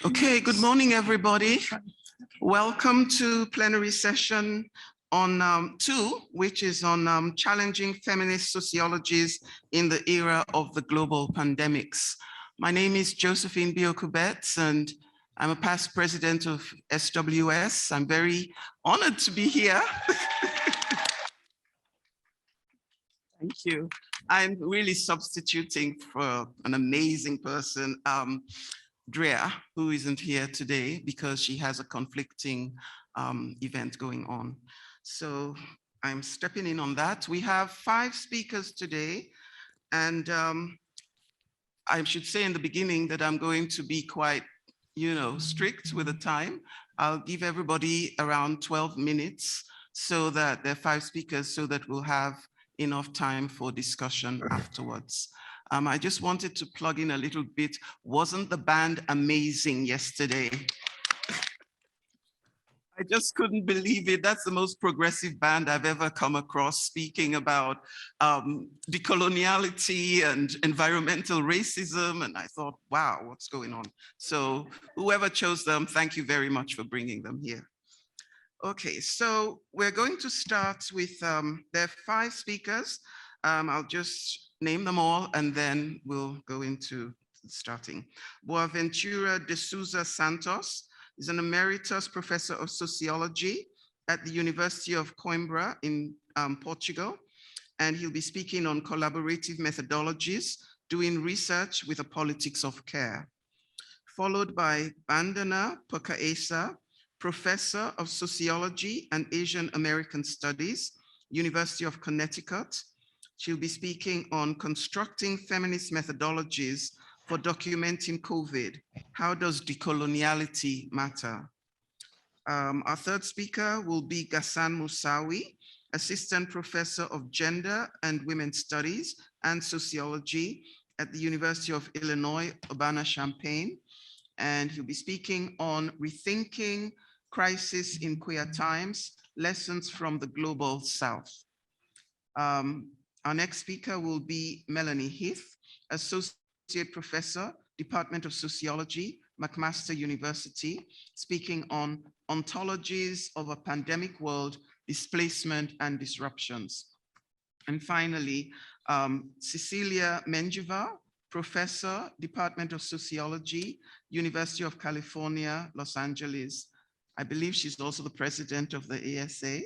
Okay, good morning, everybody. Welcome to plenary session on 2, which is on challenging feminist sociologies in the era of the global pandemics. My name is Josephine Beoku-Betts, and I'm a past president of SWS. I'm very honored to be here. Thank you. I'm really substituting for an amazing person, Drea, who isn't here today because she has a conflicting event going on. So I'm stepping in on that. We have 5 speakers today, and I should say in the beginning that I'm going to be quite, strict with the time. I'll give everybody around 12 minutes so that there are 5 speakers so that we'll have enough time for discussion afterwards. I just wanted to plug in a little bit. Wasn't the band amazing yesterday? I just couldn't believe it. That's the most progressive band I've ever come across, speaking about decoloniality and environmental racism. And I thought, wow, what's going on? So whoever chose them, thank you very much for bringing them here. Okay, so we're going to start with, there are 5 speakers. I'll just name them all and then we'll go into starting. Boaventura de Sousa Santos is an emeritus professor of sociology at the University of Coimbra in Portugal. And he'll be speaking on collaborative methodologies, doing research with the politics of care. Followed by Bandana Purkayastha, professor of sociology and Asian American studies, University of Connecticut. She'll be speaking on constructing feminist methodologies for documenting COVID. How does decoloniality matter? Our third speaker will be Ghassan Moussawi, assistant professor of gender and women's studies and sociology at the University of Illinois, Urbana-Champaign. And he'll be speaking on rethinking crisis in queer times, lessons from the global South. Our next speaker will be Melanie Heath, associate professor, Department of Sociology, McMaster University, speaking on ontologies of a pandemic world, displacement and disruptions. And finally, Cecilia Menjívar, professor, Department of Sociology, University of California, Los Angeles. I believe she's also the president of the ASA.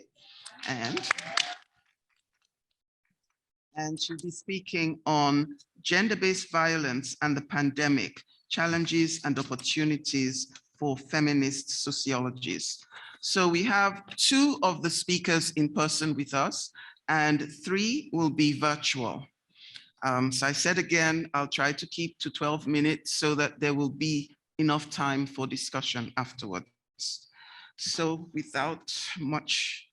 And she'll be speaking on gender-based violence and the pandemic, challenges and opportunities for feminist sociologies. So we have 2 of the speakers in person with us and 3 will be virtual. So I said again, I'll try to keep to 12 minutes so that there will be enough time for discussion afterwards. So without much,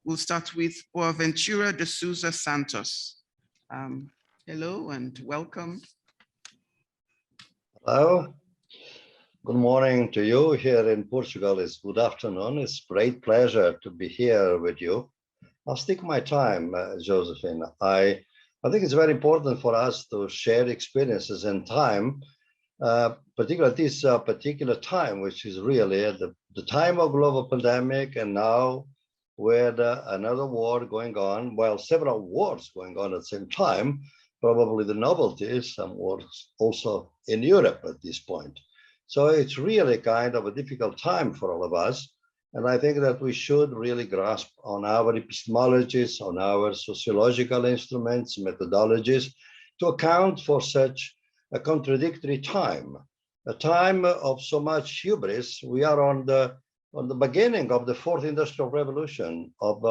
we'll start with Boaventura de Sousa Santos. Hello and welcome. Hello. Good morning to you. Here in Portugal is good afternoon. It's great pleasure to be here with you. I'll stick my time, Josephine. I think it's very important for us to share experiences and time, particularly at this particular time, which is really the time of global pandemic, and now with another war going on, well, several wars going on at the same time, probably the novelty is some wars also in Europe at this point. So it's really kind of a difficult time for all of us. And I think that we should really grasp on our epistemologies, on our sociological instruments, methodologies, to account for such a contradictory time, a time of so much hubris. We are on the beginning of the 4th industrial revolution of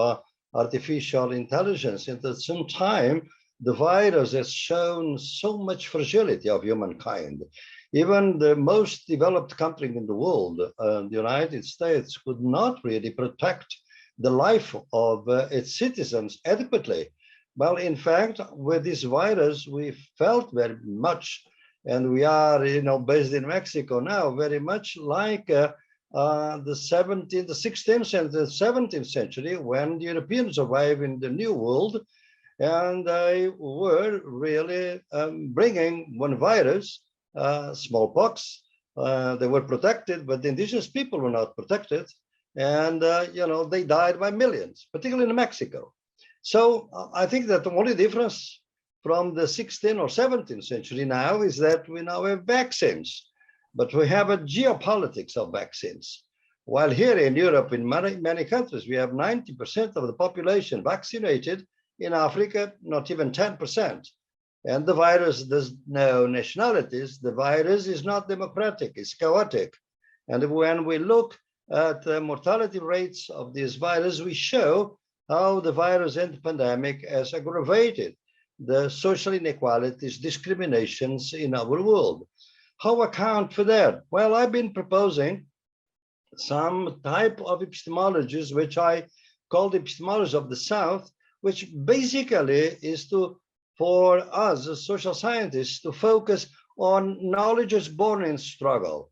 artificial intelligence. And at the same time, the virus has shown so much fragility of humankind. Even the most developed country in the world, the United States, could not really protect the life of its citizens adequately. Well, in fact, with this virus, we felt very much, and we are, based in Mexico now, very much like the 16th and the 17th century, when the Europeans arrived in the New World, and they were really bringing one virus, smallpox, They were protected, but the indigenous people were not protected. And, they died by millions, particularly in Mexico. So I think that the only difference from the 16th or 17th century now is that we now have vaccines, but we have a geopolitics of vaccines. While here in Europe, in many countries, we have 90% of the population vaccinated. In Africa, not even 10%. And the virus does no nationalities. The virus is not democratic, it's chaotic. And when we look at the mortality rates of this virus, we show how the virus and the pandemic has aggravated the social inequalities, discriminations in our world. How account for that? Well, I've been proposing some type of epistemologies, which I call the epistemology of the South, which basically is for us as social scientists to focus on knowledge is born in struggle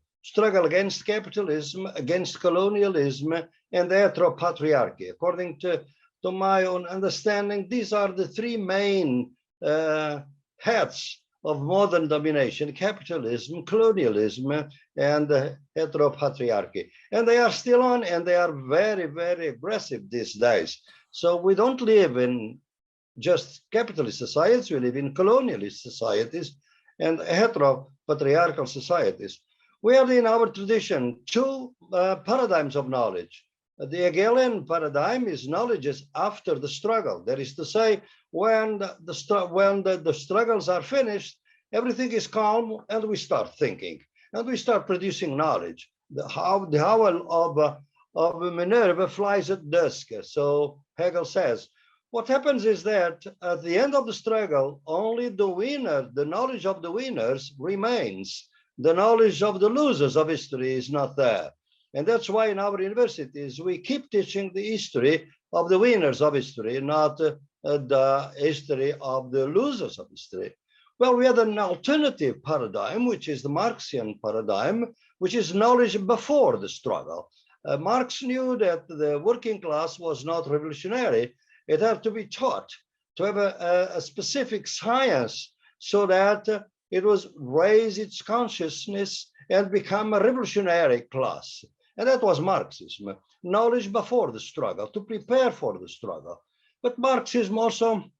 against capitalism, against colonialism, and heteropatriarchy. According to my own understanding, these are the three main heads of modern domination: capitalism, colonialism, and heteropatriarchy. And they are still on, and they are very, very aggressive these days. So we don't live in just capitalist societies, we live in colonialist societies and heteropatriarchal societies. We have in our tradition two paradigms of knowledge. The Hegelian paradigm is knowledge is after the struggle. That is to say, when the struggles are finished, everything is calm and we start thinking and we start producing knowledge. The howl of Minerva flies at dusk, so Hegel says. What happens is that at the end of the struggle, only the knowledge of the winners remains. The knowledge of the losers of history is not there. And that's why in our universities, we keep teaching the history of the winners of history, not the history of the losers of history. Well, we had an alternative paradigm, which is the Marxian paradigm, which is knowledge before the struggle. Marx knew that the working class was not revolutionary. It had to be taught to have a specific science so that it was raise its consciousness and become a revolutionary class. And that was Marxism, knowledge before the struggle, to prepare for the struggle. But Marxism also,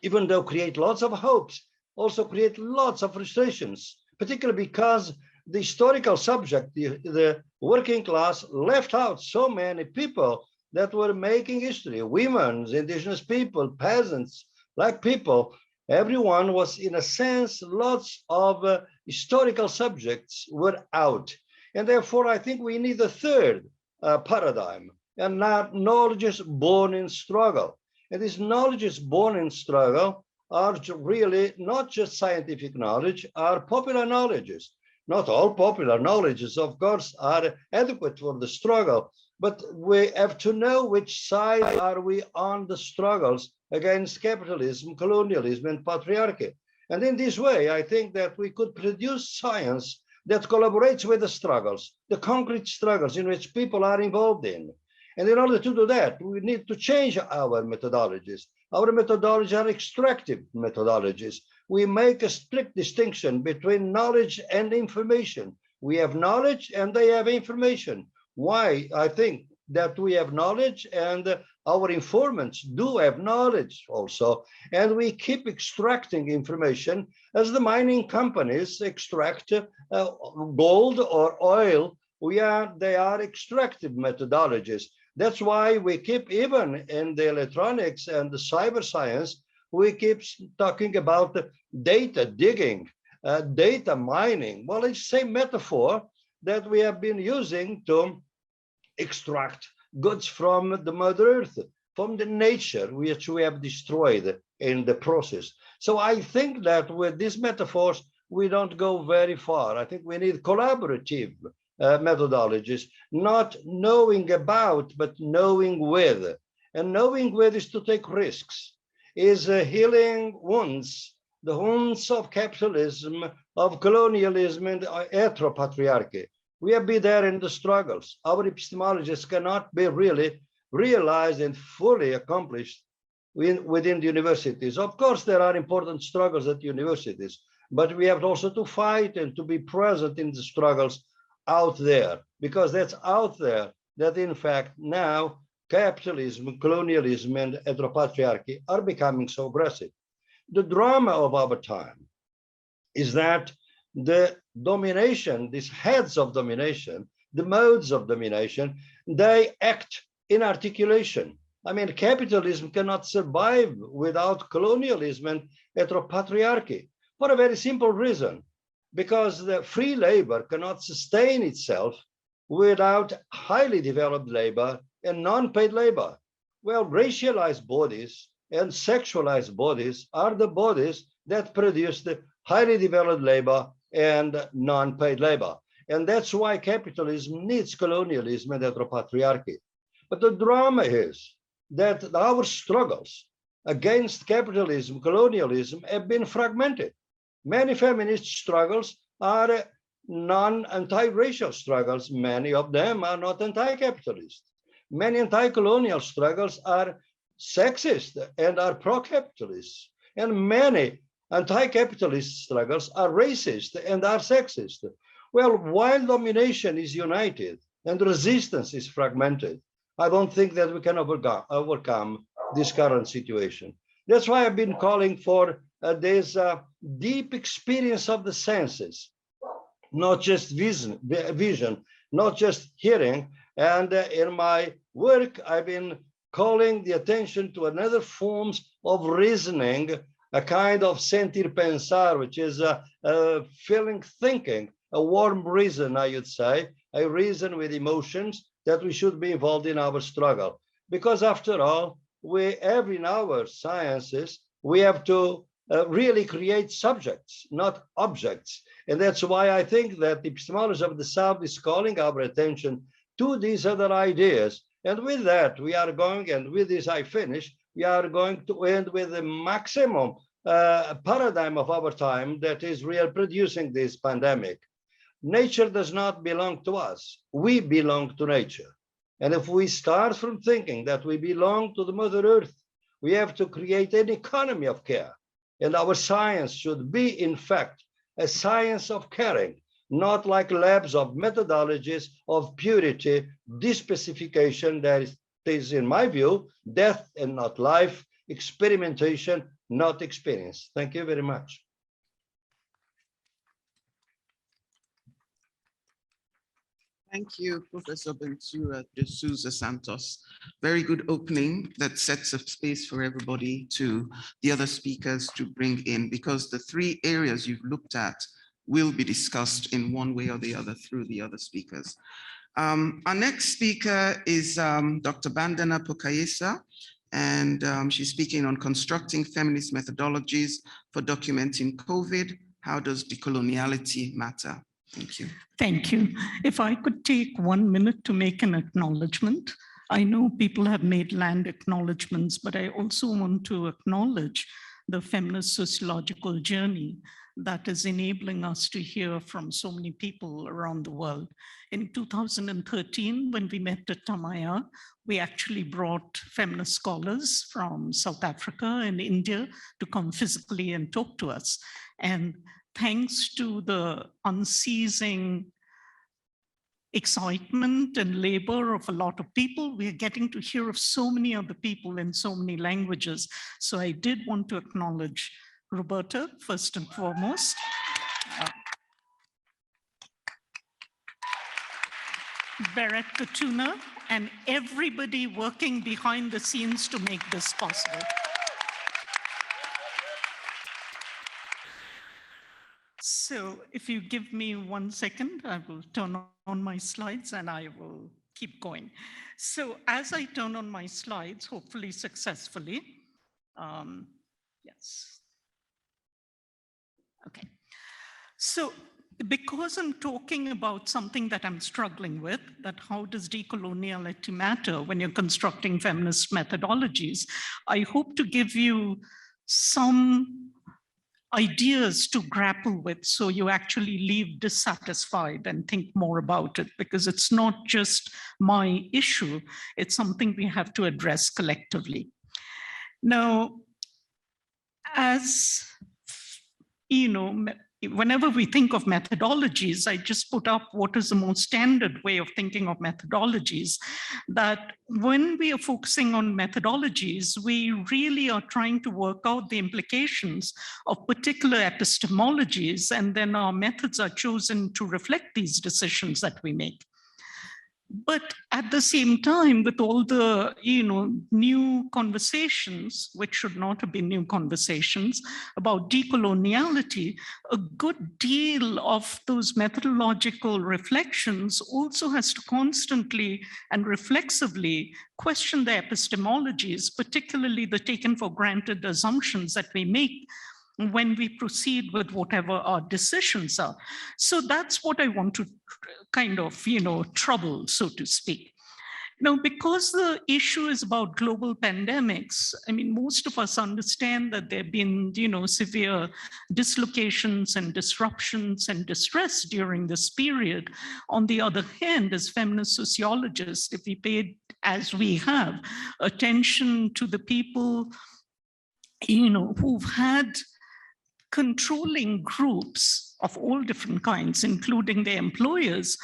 even though create lots of hopes, also create lots of frustrations, particularly because the historical subject, the working class, left out so many people that were making history: women, indigenous people, peasants, black people. Everyone was, in a sense, lots of historical subjects were out. And therefore, I think we need a third paradigm, and not knowledge is born in struggle. And this knowledge is born in struggle are really not just scientific knowledge, are popular knowledges. Not all popular knowledges, of course, are adequate for the struggle, but we have to know which side are we on the struggles against capitalism, colonialism, and patriarchy. And in this way, I think that we could produce science that collaborates with the struggles, the concrete struggles in which people are involved in. And in order to do that, we need to change our methodologies. Our methodologies are extractive methodologies. We make a strict distinction between knowledge and information. We have knowledge and they have information. Why? I think that we have knowledge and our informants do have knowledge also. And we keep extracting information as the mining companies extract gold or oil. They are extractive methodologies. That's why we keep, even in the electronics and the cyber science, we keep talking about data digging, data mining. Well, it's the same metaphor that we have been using to extract goods from the Mother Earth, from the nature which we have destroyed in the process. So I think that with these metaphors, we don't go very far. I think we need collaborative methodologies, not knowing about, but knowing with. And knowing with is to take risks, is healing wounds, the wounds of capitalism, of colonialism, and heteropatriarchy. We have been there in the struggles. Our epistemologies cannot be really realized and fully accomplished within the universities. Of course, there are important struggles at universities, but we have also to fight and to be present in the struggles out there, because that's out there that in fact now capitalism, colonialism, and heteropatriarchy are becoming so aggressive. The drama of our time is that the domination, these heads of domination, the modes of domination, they act in articulation. I mean, capitalism cannot survive without colonialism and heteropatriarchy for a very simple reason, because the free labor cannot sustain itself without highly developed labor and non-paid labor. Well, racialized bodies and sexualized bodies are the bodies that produce the highly developed labor and non-paid labor. And that's why capitalism needs colonialism and heteropatriarchy. But the drama is that our struggles against capitalism, colonialism have been fragmented. Many feminist struggles are non-anti-racial struggles. Many of them are not anti-capitalist. Many anti-colonial struggles are sexist and are pro-capitalist. And many anti-capitalist struggles are racist and are sexist. Well, while domination is united and resistance is fragmented, I don't think that we can overcome this current situation. That's why I've been calling for this deep experience of the senses, not just vision, not just hearing. And in my work, I've been calling the attention to another forms of reasoning, a kind of sentir pensar, which is a feeling thinking, a warm reason, I would say, a reason with emotions that we should be involved in our struggle. Because after all, we have in our sciences, we have to really create subjects, not objects. And that's why I think that the epistemology of the South is calling our attention to these other ideas. And with that, we are going, and with this I finish, we are going to end with the maximum paradigm of our time that is real producing this pandemic. Nature does not belong to us. We belong to nature. And if we start from thinking that we belong to the Mother Earth, we have to create an economy of care. And our science should be, in fact, a science of caring, not like labs of methodologies of purity, despecification that is, in my view, death and not life, experimentation, not experience. Thank you very much. Thank you, Professor Boaventura de Sousa Santos. Very good opening that sets a space for everybody the other speakers to bring in, because the three areas you've looked at will be discussed in one way or the other through the other speakers. Our next speaker is Dr. Bandana Purkayastha, and she's speaking on constructing feminist methodologies for documenting COVID. How does decoloniality matter? Thank you. Thank you. If I could take 1 minute to make an acknowledgement. I know people have made land acknowledgements, but I also want to acknowledge the feminist sociological journey that is enabling us to hear from so many people around the world. In 2013, when we met at Tamaya, we actually brought feminist scholars from South Africa and India to come physically and talk to us. And thanks to the unceasing excitement and labor of a lot of people, we are getting to hear of so many other people in so many languages. So I did want to acknowledge Roberta, first and foremost. Beret Katuna, and everybody working behind the scenes to make this possible. So if you give me 1 second, I will turn on my slides and I will keep going. So as I turn on my slides, hopefully successfully, yes. Okay. So because I'm talking about something that I'm struggling with, that how does decoloniality matter when you're constructing feminist methodologies, I hope to give you some ideas to grapple with so you actually leave dissatisfied and think more about it, because it's not just my issue, it's something we have to address collectively. Now, as whenever we think of methodologies, I just put up what is the most standard way of thinking of methodologies, that when we are focusing on methodologies, we really are trying to work out the implications of particular epistemologies, and then our methods are chosen to reflect these decisions that we make. But at the same time, with all the new conversations, which should not have been new conversations, about decoloniality, a good deal of those methodological reflections also has to constantly and reflexively question the epistemologies, particularly the taken for granted assumptions that we make when we proceed with whatever our decisions are. So that's what I want to kind of, trouble, so to speak. Now, because the issue is about global pandemics, I mean, most of us understand that there have been, severe dislocations and disruptions and distress during this period. On the other hand, as feminist sociologists, if we paid, as we have, attention to the people, who've had controlling groups of all different kinds, including their employers,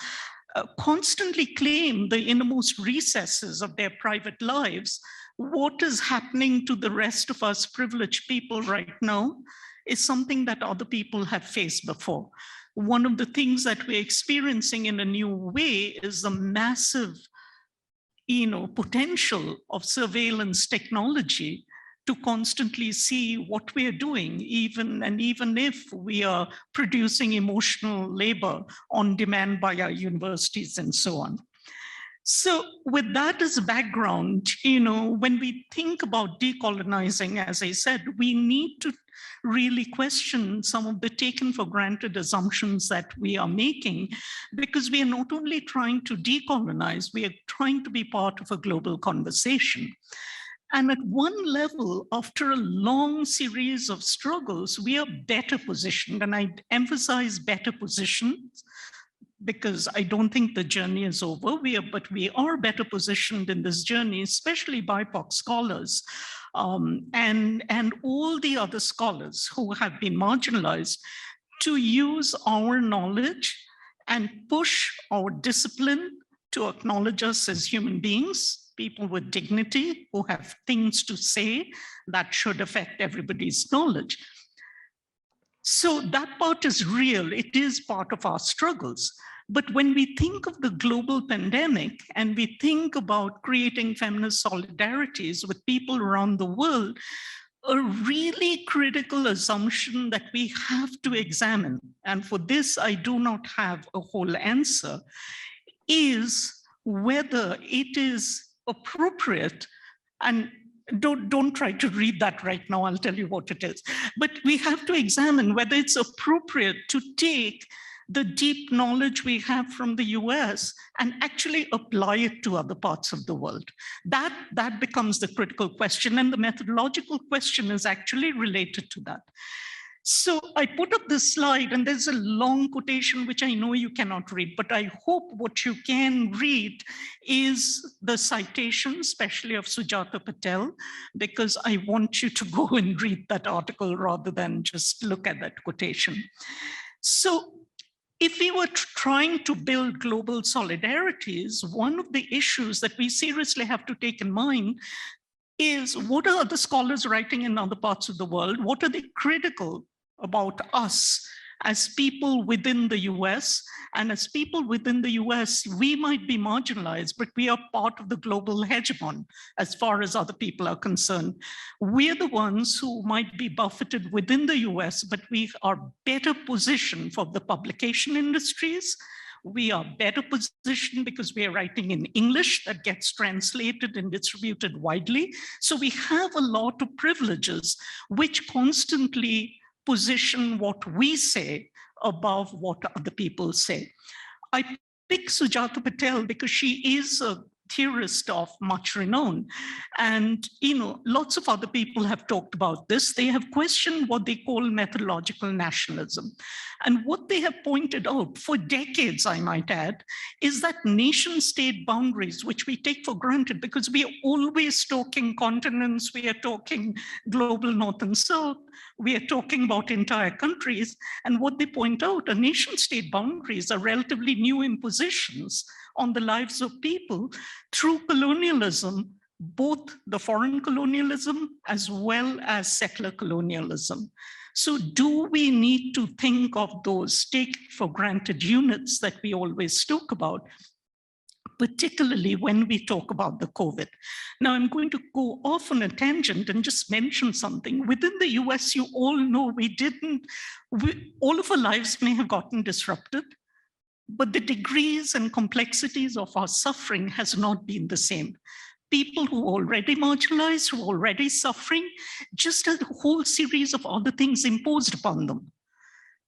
constantly claim the innermost recesses of their private lives. What is happening to the rest of us privileged people right now is something that other people have faced before. One of the things that we're experiencing in a new way is the massive, potential of surveillance technology to constantly see what we're doing, even if we are producing emotional labor on demand by our universities and so on. So with that as a background, when we think about decolonizing, as I said, we need to really question some of the taken for granted assumptions that we are making, because we are not only trying to decolonize, we are trying to be part of a global conversation. And at one level, after a long series of struggles, we are better positioned. And I emphasize better positioned because I don't think the journey is over. But we are better positioned in this journey, especially BIPOC scholars and all the other scholars who have been marginalized, to use our knowledge and push our discipline to acknowledge us as human beings, people with dignity who have things to say that should affect everybody's knowledge. So that part is real. It is part of our struggles. But when we think of the global pandemic and we think about creating feminist solidarities with people around the world, a really critical assumption that we have to examine, and for this I do not have a whole answer, is whether it is appropriate, and don't try to read that right now, I'll tell you what it is, but we have to examine whether it's appropriate to take the deep knowledge we have from the US and actually apply it to other parts of the world. That becomes the critical question, and the methodological question is actually related to that. So I put up this slide, and there's a long quotation which I know you cannot read, but I hope what you can read is the citation, especially of Sujata Patel, because I want you to go and read that article rather than just look at that quotation. So if we were trying to build global solidarities, one of the issues that we seriously have to take in mind is, what are other scholars writing in other parts of the world? What are they critical about us as people within the US? And as people within the US, we might be marginalized, but we are part of the global hegemon as far as other people are concerned. We're the ones who might be buffeted within the US, but we are better positioned for the publication industries. We are better positioned because we are writing in English that gets translated and distributed widely. So we have a lot of privileges which constantly position what we say above what other people say. I pick Sujata Patel because she is a theorist of much renown. And lots of other people have talked about this. They have questioned what they call methodological nationalism. And what they have pointed out for decades, I might add, is that nation-state boundaries, which we take for granted because we are always talking continents, we are talking global north and south, we are talking about entire countries. And what they point out are nation-state boundaries are relatively new impositions on the lives of people through colonialism, both the foreign colonialism as well as settler colonialism. So do we need to think of those take for granted units that we always talk about, particularly when we talk about the COVID? Now, I'm going to go off on a tangent and just mention something. Within the US, you all know all of our lives may have gotten disrupted, but the degrees and complexities of our suffering has not been the same. People who are already marginalized, who are already suffering, just a whole series of other things imposed upon them.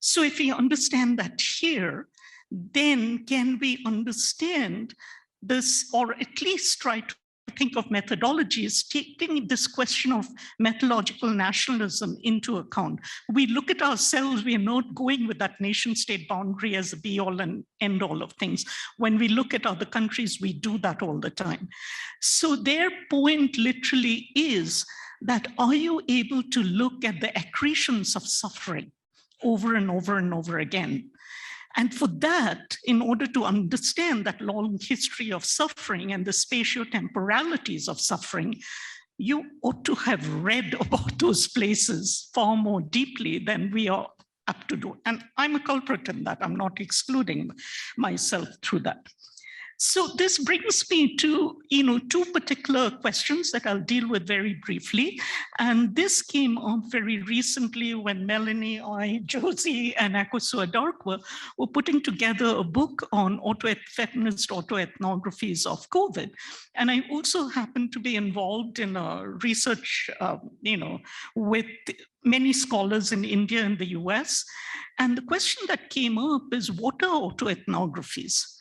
So if we understand that here, then can we understand this, or at least try to think of methodologies, taking this question of methodological nationalism into account? We look at ourselves, we are not going with that nation-state boundary as a be-all and end-all of things. When we look at other countries, we do that all the time. So their point literally is that, are you able to look at the accretions of suffering over and over and over again? And for that, in order to understand that long history of suffering and the spatiotemporalities of suffering, you ought to have read about those places far more deeply than we are apt to do. And I'm a culprit in that. I'm not excluding myself through that. So this brings me to, two particular questions that I'll deal with very briefly. And this came up very recently when Melanie, Josie, and Akosua Darkwa were putting together a book on feminist autoethnographies of COVID. And I also happened to be involved in a research, with many scholars in India and the US. And the question that came up is, what are autoethnographies?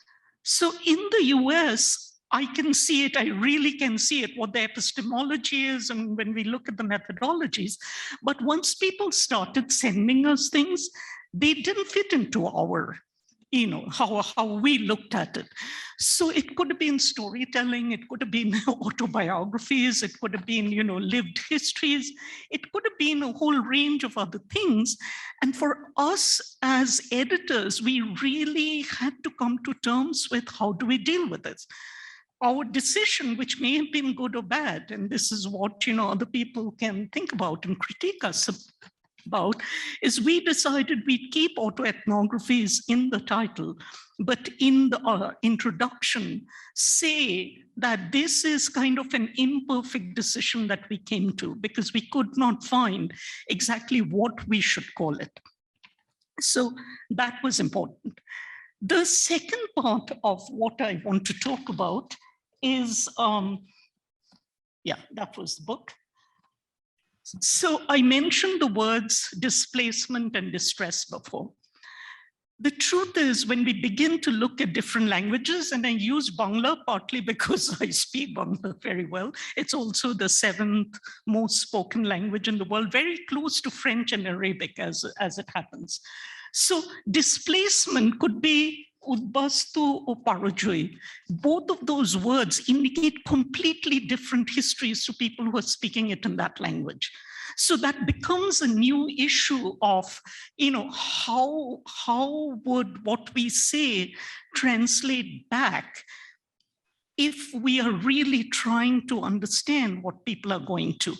So in the US, I can see it, I really can see it, what the epistemology is, and when we look at the methodologies. But once people started sending us things, they didn't fit into our, how we looked at it. So it could have been storytelling, it could have been autobiographies, it could have been, lived histories, it could have been a whole range of other things. And for us as editors, we really had to come to terms with, how do we deal with this? Our decision, which may have been good or bad, and this is what other people can think about and critique us about, is we decided we'd keep autoethnographies in the title, but in the introduction, say that this is kind of an imperfect decision that we came to, because we could not find exactly what we should call it. So that was important. The second part of what I want to talk about is, that was the book. So I mentioned the words displacement and distress before. The truth is, when we begin to look at different languages, and I use Bangla partly because I speak Bangla very well, it's also the 7th most spoken language in the world, very close to French and Arabic as it happens. So displacement could be Udbastu or Parajoi. Both of those words indicate completely different histories to people who are speaking it in that language. So that becomes a new issue of, how would what we say translate back if we are really trying to understand what people are going to.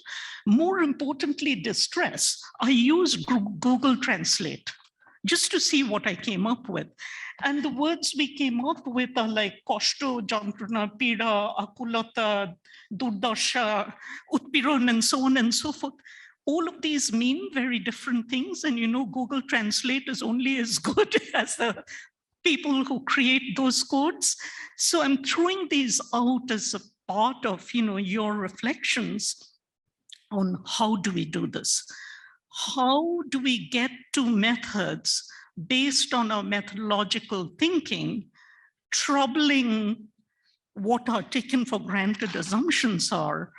More importantly, distress. I use Google Translate just to see what I came up with. And the words we came up with are like koshto, jantrana, pida, akulata, durdasha, utpiron, and so on and so forth. All of these mean very different things. And Google Translate is only as good as the people who create those codes. So I'm throwing these out as a part of your reflections on how do we do this? How do we get to methods based on our methodological thinking, troubling what our taken for granted assumptions are,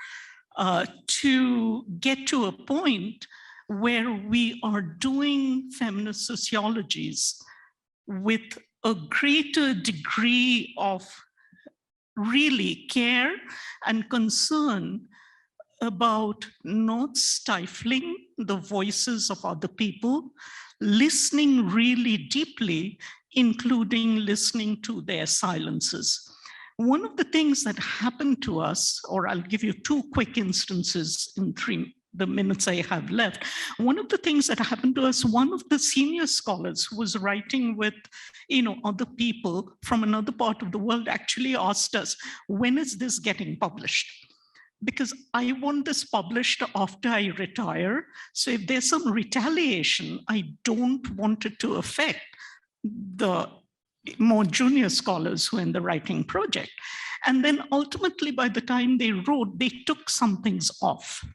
to get to a point where we are doing feminist sociologies with a greater degree of really care and concern about not stifling the voices of other people, listening really deeply, including listening to their silences. One of the things that happened to us, or I'll give you two quick instances in the minutes I have left. One of the things that happened to us, one of the senior scholars who was writing with other people from another part of the world actually asked us, when is this getting published? Because I want this published after I retire. So if there's some retaliation, I don't want it to affect the more junior scholars who are in the writing project. And then ultimately, by the time they wrote, they took some things off.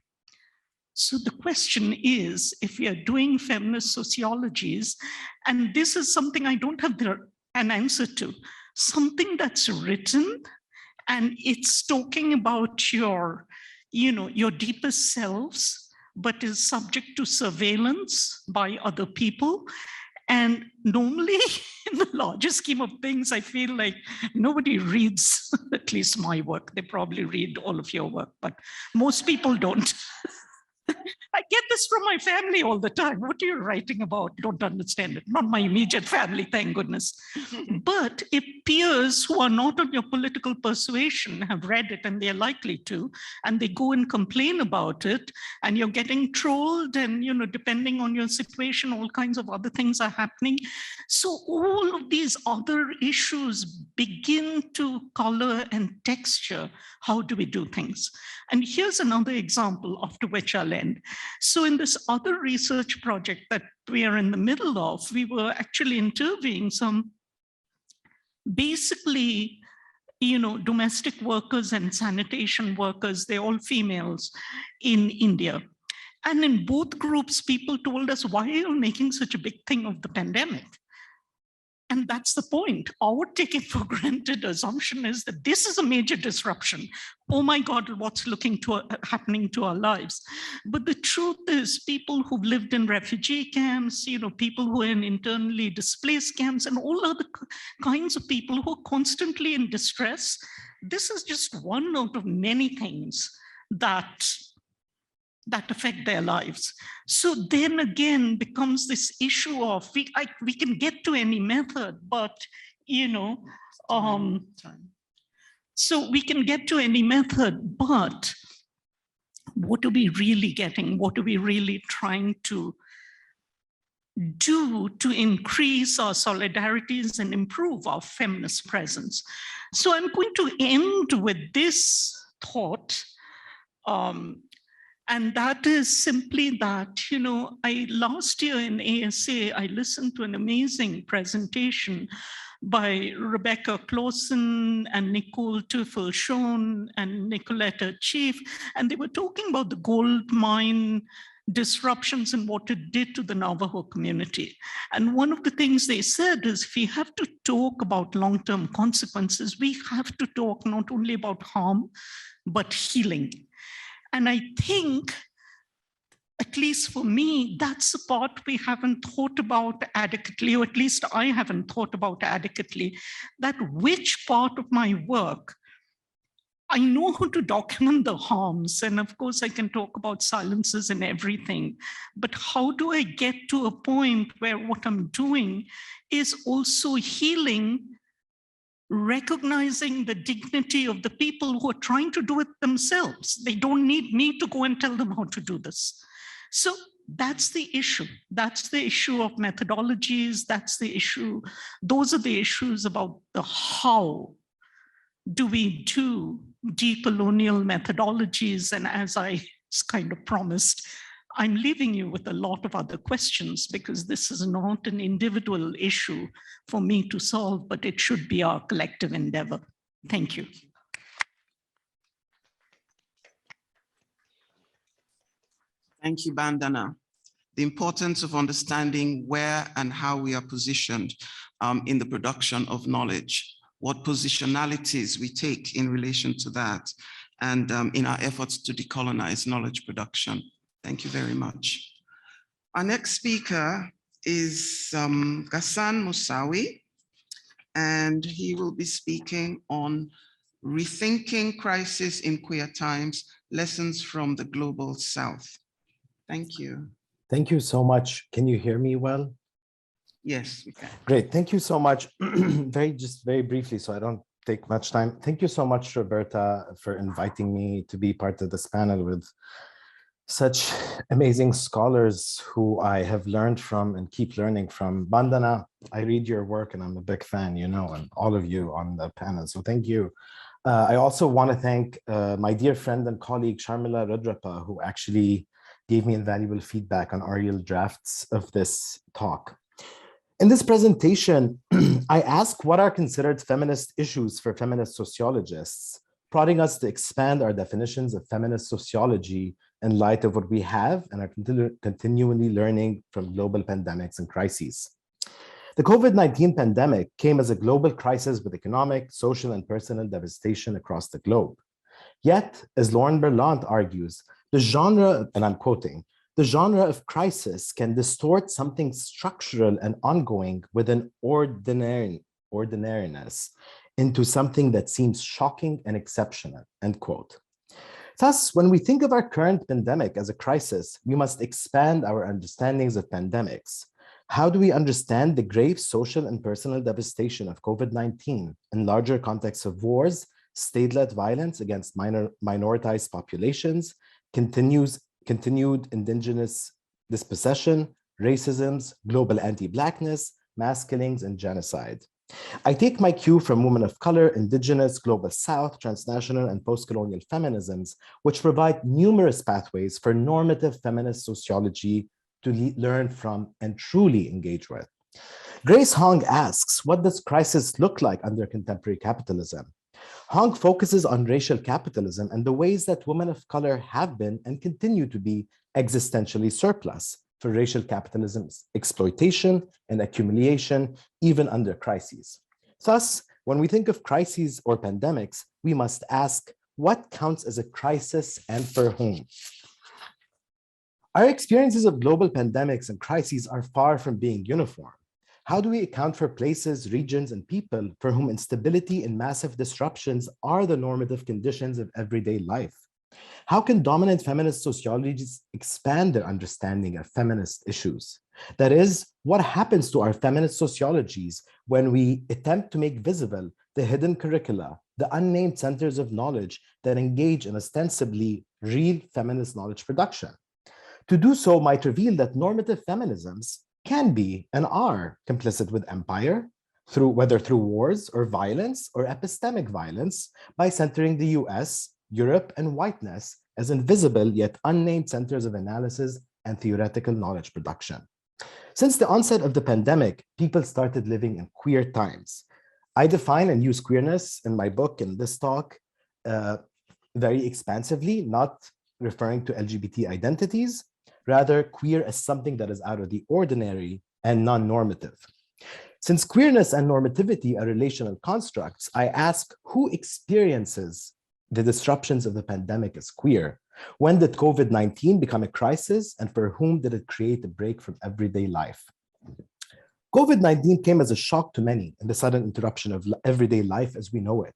So the question is, if we are doing feminist sociologies, and this is something I don't have an answer to, something that's written and it's talking about your deepest selves, but is subject to surveillance by other people. And normally, in the larger scheme of things, I feel like nobody reads, at least my work. They probably read all of your work, but most people don't. I get this from my family all the time. What are you writing about? Don't understand it. Not my immediate family, thank goodness. But if peers who are not on your political persuasion have read it, and they're likely to, and they go and complain about it, and you're getting trolled, and depending on your situation, all kinds of other things are happening. So all of these other issues begin to color and texture how do we do things. And here's another example, after which I'll end. So in this other research project that we are in the middle of, we were actually interviewing some basically, domestic workers and sanitation workers, they're all females in India. And in both groups, people told us, why are you making such a big thing of the pandemic? And that's the point. Our taking for granted assumption is that this is a major disruption. Oh my God, what's happening to our lives? But the truth is, people who've lived in refugee camps, people who are in internally displaced camps, and all other kinds of people who are constantly in distress, this is just one out of many things that affect their lives. So then again becomes this issue of we can get to any method, but so we can get to any method, but what are we really getting? What are we really trying to do to increase our solidarities and improve our feminist presence? So I'm going to end with this thought. And that is simply that, last year in ASA, I listened to an amazing presentation by Rebecca Clausen and Nicole Teufel-Schoen and Nicoletta Chief, and they were talking about the gold mine disruptions and what it did to the Navajo community. And one of the things they said is, if we have to talk about long-term consequences, we have to talk not only about harm, but healing. And I think, at least for me, that's the part we haven't thought about adequately, or at least I haven't thought about adequately, that which part of my work, I know how to document the harms, and of course I can talk about silences and everything, but how do I get to a point where what I'm doing is also healing, recognizing the dignity of the people who are trying to do it themselves. They don't need me to go and tell them how to do this. So that's the issue. That's the issue of methodologies. That's the issue. Those are the issues about the how do we do decolonial methodologies. And as I kind of promised, I'm leaving you with a lot of other questions, because this is not an individual issue for me to solve, but it should be our collective endeavor. Thank you. Thank you, Bandana. The importance of understanding where and how we are positioned in the production of knowledge, what positionalities we take in relation to that, and in our efforts to decolonize knowledge production. Thank you very much. Our next speaker is Ghassan Moussawi, and he will be speaking on Rethinking Crisis in Queer Times, Lessons from the Global South. Thank you. Thank you so much. Can you hear me well? Yes, we can. Great. Thank you so much. Just very briefly, so I don't take much time. Thank you so much, Roberta, for inviting me to be part of this panel with such amazing scholars who I have learned from and keep learning from. Bandana, I read your work and I'm a big fan, you know, and all of you on the panel. So thank you. I also want to thank my dear friend and colleague, Sharmila Rudrappa, who actually gave me invaluable feedback on oral drafts of this talk. In this presentation, I ask what are considered feminist issues for feminist sociologists, prodding us to expand our definitions of feminist sociology in light of what we have and are continually learning from global pandemics and crises. The COVID-19 pandemic came as a global crisis with economic, social, and personal devastation across the globe. Yet, as Lauren Berlant argues, the genre, and I'm quoting, the genre of crisis can distort something structural and ongoing with an ordinariness into something that seems shocking and exceptional, end quote. Thus, when we think of our current pandemic as a crisis, we must expand our understandings of pandemics. How do we understand the grave social and personal devastation of COVID-19 in larger contexts of wars, state-led violence against minoritized populations, continued indigenous dispossession, racisms, global anti-Blackness, mass killings, and genocide? I take my cue from women of color, indigenous, global South, transnational, and post-colonial feminisms, which provide numerous pathways for normative feminist sociology to learn from and truly engage with. Grace Hong asks, what does crisis look like under contemporary capitalism? Hong focuses on racial capitalism and the ways that women of color have been and continue to be existentially surplus for racial capitalism's exploitation and accumulation, even under crises. Thus, when we think of crises or pandemics, we must ask, what counts as a crisis and for whom? Our experiences of global pandemics and crises are far from being uniform. How do we account for places, regions, and people for whom instability and massive disruptions are the normative conditions of everyday life? How can dominant feminist sociologies expand their understanding of feminist issues? That is, what happens to our feminist sociologies when we attempt to make visible the hidden curricula, the unnamed centers of knowledge that engage in ostensibly real feminist knowledge production? To do so might reveal that normative feminisms can be and are complicit with empire, whether through wars or violence or epistemic violence, by centering the US, Europe, and whiteness as invisible yet unnamed centers of analysis and theoretical knowledge production. Since the onset of the pandemic, people started living in queer times. I define and use queerness in my book and this talk very expansively, not referring to LGBT identities, rather queer as something that is out of the ordinary and non-normative. Since queerness and normativity are relational constructs, I ask who experiences the disruptions of the pandemic as queer? When did COVID-19 become a crisis, and for whom did it create a break from everyday life? COVID-19 came as a shock to many in the sudden interruption of everyday life as we know it.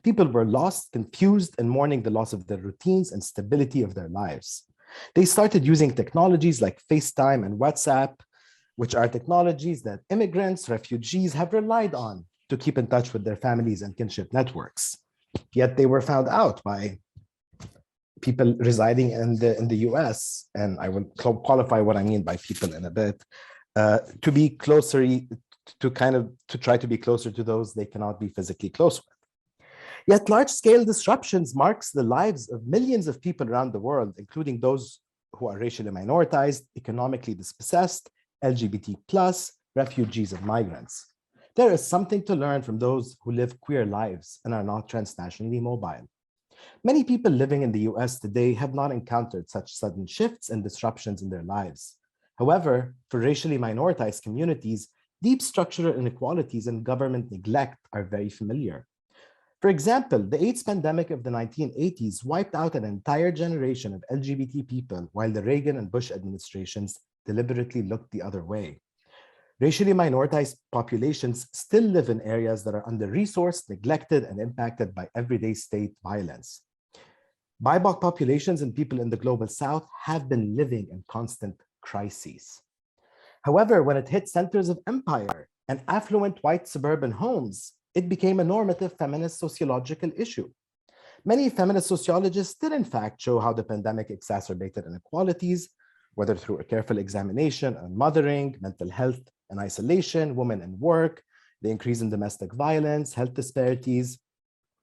People were lost, confused, and mourning the loss of their routines and stability of their lives. They started using technologies like FaceTime and WhatsApp, which are technologies that immigrants, refugees have relied on to keep in touch with their families and kinship networks. Yet they were found out by people residing in the US, and I will qualify what I mean by people in a bit, to be closer, to try to be closer to those they cannot be physically close with. Yet large-scale disruptions marks the lives of millions of people around the world, including those who are racially minoritized, economically dispossessed, LGBT+, refugees, and migrants. There is something to learn from those who live queer lives and are not transnationally mobile. Many people living in the US today have not encountered such sudden shifts and disruptions in their lives. However, for racially minoritized communities, deep structural inequalities and government neglect are very familiar. For example, the AIDS pandemic of the 1980s wiped out an entire generation of LGBT people while the Reagan and Bush administrations deliberately looked the other way. Racially minoritized populations still live in areas that are under-resourced, neglected, and impacted by everyday state violence. BIPOC populations and people in the global south have been living in constant crises. However, when it hit centers of empire and affluent white suburban homes, it became a normative feminist sociological issue. Many feminist sociologists did in fact show how the pandemic exacerbated inequalities, whether through a careful examination on mothering, mental health and isolation, women and work, the increase in domestic violence, health disparities,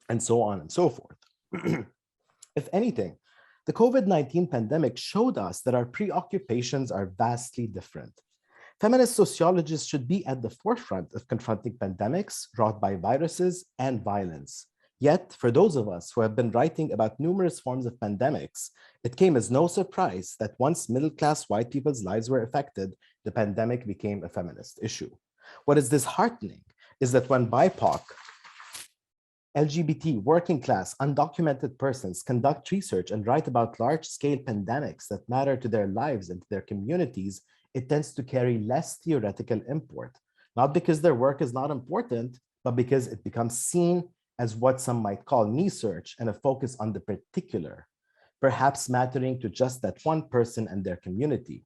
and so on and so forth. If anything, the COVID-19 pandemic showed us that our preoccupations are vastly different. Feminist sociologists should be at the forefront of confronting pandemics wrought by viruses and violence. Yet, for those of us who have been writing about numerous forms of pandemics, it came as no surprise that once middle-class white people's lives were affected, the pandemic became a feminist issue. What is disheartening is that when BIPOC, LGBT, working class, undocumented persons conduct research and write about large-scale pandemics that matter to their lives and to their communities, it tends to carry less theoretical import, not because their work is not important, but because it becomes seen as what some might call research and a focus on the particular, perhaps mattering to just that one person and their community.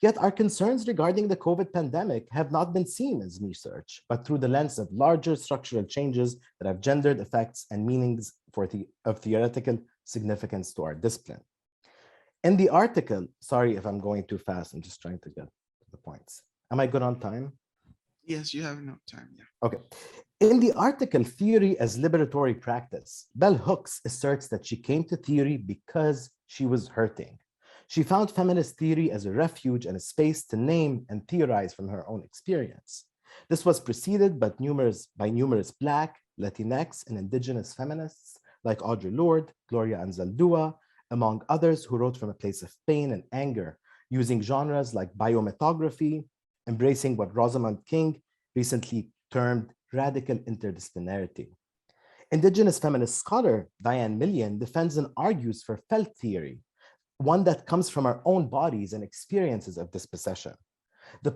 Yet our concerns regarding the COVID pandemic have not been seen as research, but through the lens of larger structural changes that have gendered effects and meanings of theoretical significance to our discipline. In the article, sorry if I'm going too fast, I'm just trying to get to the points. Am I good on time? Yes, you have enough time, yeah. Okay. In the article, Theory as Liberatory Practice, Bell Hooks asserts that she came to theory because she was hurting. She found feminist theory as a refuge and a space to name and theorize from her own experience. This was preceded by numerous Black, Latinx, and Indigenous feminists like Audre Lorde, Gloria Anzaldúa, among others who wrote from a place of pain and anger, using genres like biometography, embracing what Rosamund King recently termed radical interdisciplinarity. Indigenous feminist scholar Diane Millian defends and argues for felt theory, one that comes from our own bodies and experiences of dispossession. The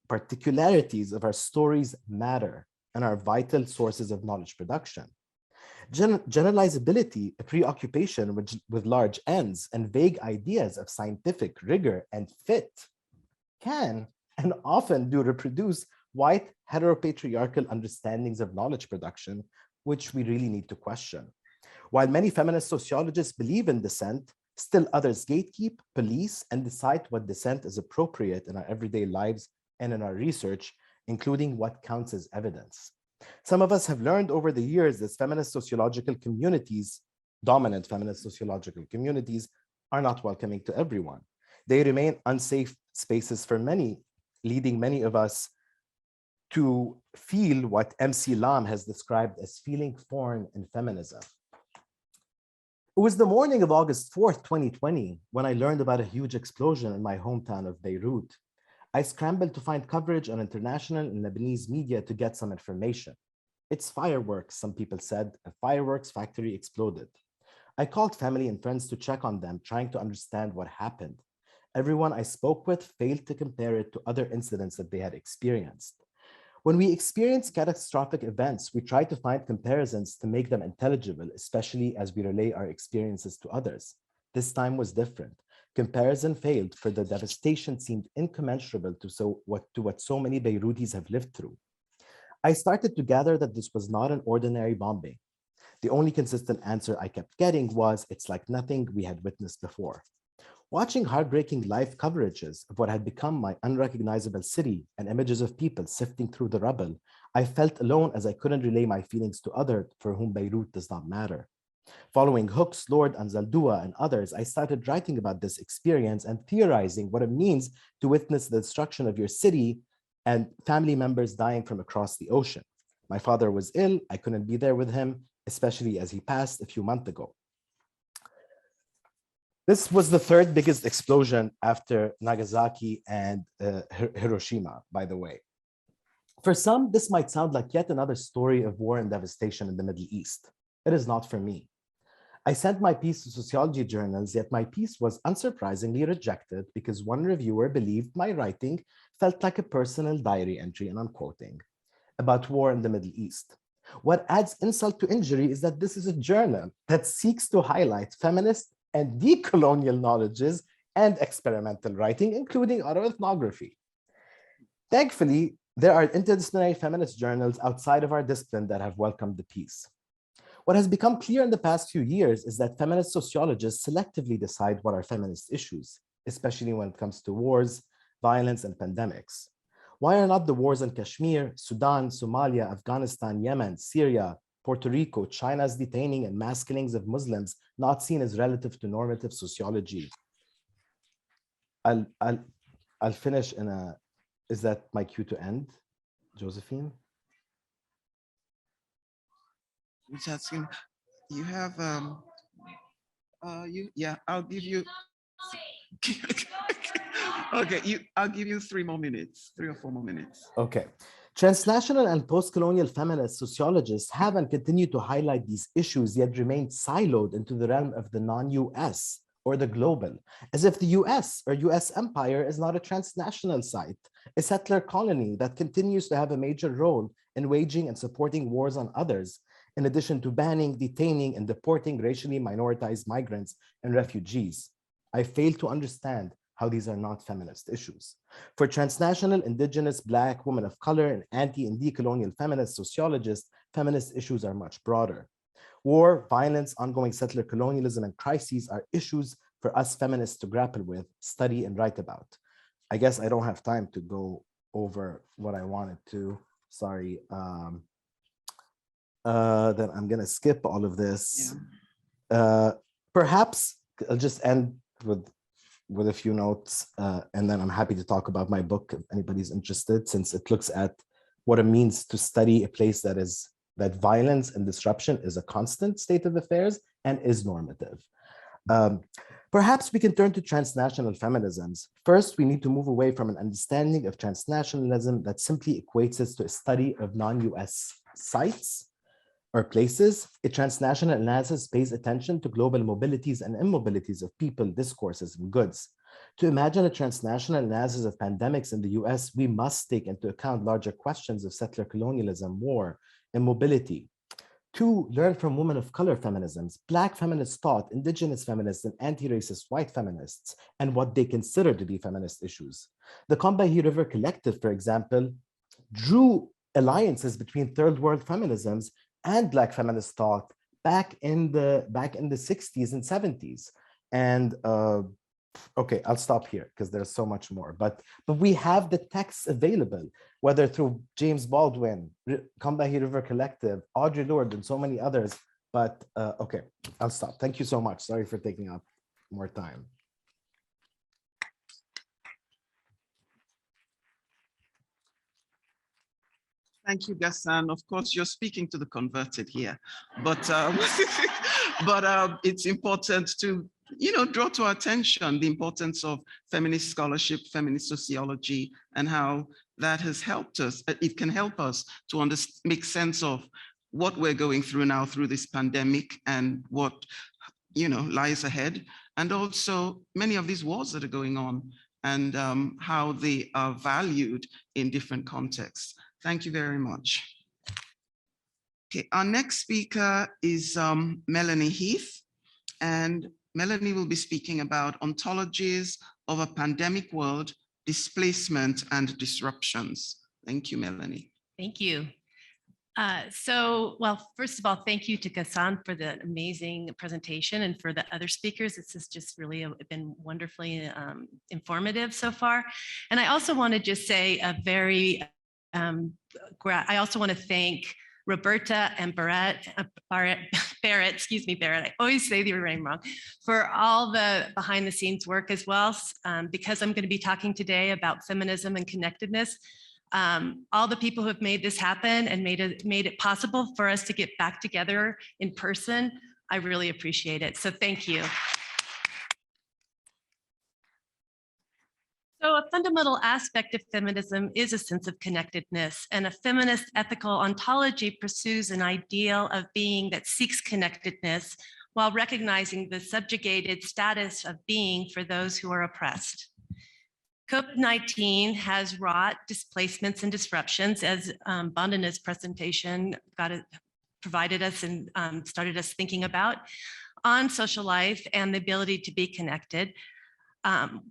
particularities of our stories matter and are vital sources of knowledge production. Generalizability, a preoccupation with large ends and vague ideas of scientific rigor and fit, can and often do reproduce white heteropatriarchal understandings of knowledge production, which we really need to question. While many feminist sociologists believe in dissent, still others gatekeep, police, and decide what dissent is appropriate in our everyday lives and in our research, including what counts as evidence. Some of us have learned over the years that feminist sociological communities, dominant feminist sociological communities, are not welcoming to everyone. They remain unsafe spaces for many, leading many of us to feel what MC Lam has described as feeling foreign in feminism. It was the morning of August 4th, 2020, when I learned about a huge explosion in my hometown of Beirut. I scrambled to find coverage on international and Lebanese media to get some information. It's fireworks, some people said. A fireworks factory exploded. I called family and friends to check on them, trying to understand what happened. Everyone I spoke with failed to compare it to other incidents that they had experienced. When we experience catastrophic events, we try to find comparisons to make them intelligible, especially as we relay our experiences to others. This time was different. Comparison failed, for the devastation seemed incommensurable to what so many Beirutis have lived through. I started to gather that this was not an ordinary bombing. The only consistent answer I kept getting was, it's like nothing we had witnessed before. Watching heartbreaking live coverages of what had become my unrecognizable city and images of people sifting through the rubble, I felt alone as I couldn't relay my feelings to others for whom Beirut does not matter. Following Hooks, Lorde, Anzaldúa, and others, I started writing about this experience and theorizing what it means to witness the destruction of your city and family members dying from across the ocean. My father was ill. I couldn't be there with him, especially as he passed a few months ago. This was the third biggest explosion after Nagasaki and Hiroshima, by the way. For some, this might sound like yet another story of war and devastation in the Middle East. It is not for me. I sent my piece to sociology journals, yet my piece was unsurprisingly rejected because one reviewer believed my writing felt like a personal diary entry, and I'm quoting, about war in the Middle East. What adds insult to injury is that this is a journal that seeks to highlight feminist and decolonial knowledges and experimental writing, including autoethnography. Thankfully, there are interdisciplinary feminist journals outside of our discipline that have welcomed the piece. What has become clear in the past few years is that feminist sociologists selectively decide what are feminist issues, especially when it comes to wars, violence, and pandemics. Why are not the wars in Kashmir, Sudan, Somalia, Afghanistan, Yemen, Syria, Puerto Rico, China's detaining and mass killings of Muslims not seen as relative to normative sociology? I'll finish in a, is that my cue to end, Josephine? You have, yeah, I'll give you, okay, I'll give you 3 more minutes, 3 or 4 more minutes. Okay. Transnational and post-colonial feminist sociologists have and continue to highlight these issues, yet remain siloed into the realm of the non-US or the global, as if the US or US empire is not a transnational site, a settler colony that continues to have a major role in waging and supporting wars on others, in addition to banning, detaining, and deporting racially minoritized migrants and refugees. I fail to understand how these are not feminist issues. For transnational, indigenous, Black, women of color, and anti and decolonial feminist sociologists, feminist issues are much broader. War, violence, ongoing settler colonialism, and crises are issues for us feminists to grapple with, study, and write about. I guess I don't have time to go over what I wanted to, sorry. Then I'm gonna skip all of this. Yeah. Perhaps I'll just end with a few notes, and then I'm happy to talk about my book if anybody's interested, since it looks at what it means to study a place that violence and disruption is a constant state of affairs and is normative. Perhaps we can turn to transnational feminisms. First, we need to move away from an understanding of transnationalism that simply equates us to a study of non-US sites or places. A transnational analysis pays attention to global mobilities and immobilities of people, discourses, and goods. To imagine a transnational analysis of pandemics in the US, we must take into account larger questions of settler colonialism, war, and mobility. 2, learn from women of color feminisms, Black feminist thought, indigenous feminists, and anti-racist white feminists, and what they consider to be feminist issues. The Combahee River Collective, for example, drew alliances between third world feminisms and Black feminist thought back in the 60s and 70s. And okay, I'll stop here because there's so much more, but we have the texts available, whether through James Baldwin, Combahee River Collective, Audre Lorde, and so many others. But okay, I'll stop. Thank you so much. Sorry for taking up more time. Thank you, Ghassan. Of course, you're speaking to the converted here, but it's important to, draw to our attention the importance of feminist scholarship, feminist sociology, and how that has helped us. It can help us to make sense of what we're going through now through this pandemic and what, lies ahead, and also many of these wars that are going on and how they are valued in different contexts. Thank you very much. Okay, our next speaker is Melanie Heath, and Melanie will be speaking about ontologies of a pandemic world, displacement and disruptions. Thank you, Melanie. Thank you. Well, first of all, thank you to Ghassan for the amazing presentation, and for the other speakers. This has just really been wonderfully informative so far. And I also want to just say I also want to thank Roberta and Barrett, excuse me, Barrett, I always say your name wrong, for all the behind the scenes work as well, because I'm going to be talking today about feminism and connectedness. All the people who have made this happen and made it possible for us to get back together in person, I really appreciate it. So thank you. So a fundamental aspect of feminism is a sense of connectedness, and a feminist ethical ontology pursues an ideal of being that seeks connectedness while recognizing the subjugated status of being for those who are oppressed. COVID-19 has wrought displacements and disruptions, as Bandana's presentation provided us and started us thinking about, on social life and the ability to be connected,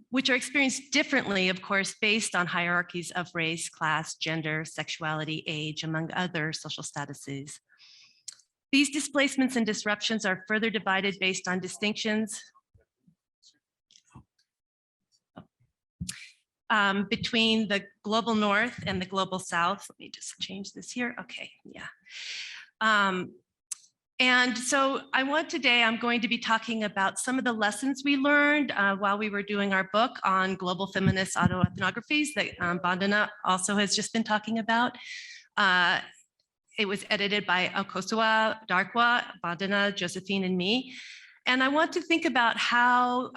which are experienced differently, of course, based on hierarchies of race, class, gender, sexuality, age, among other social statuses. These displacements and disruptions are further divided based on distinctions between the global north and the global south. Let me just change this here. Okay, yeah. And so I'm going to be talking about some of the lessons we learned while we were doing our book on global feminist autoethnographies that Bandana also has just been talking about. It was edited by Okosua, Darkwa, Bandana, Josephine, and me. And I want to think about how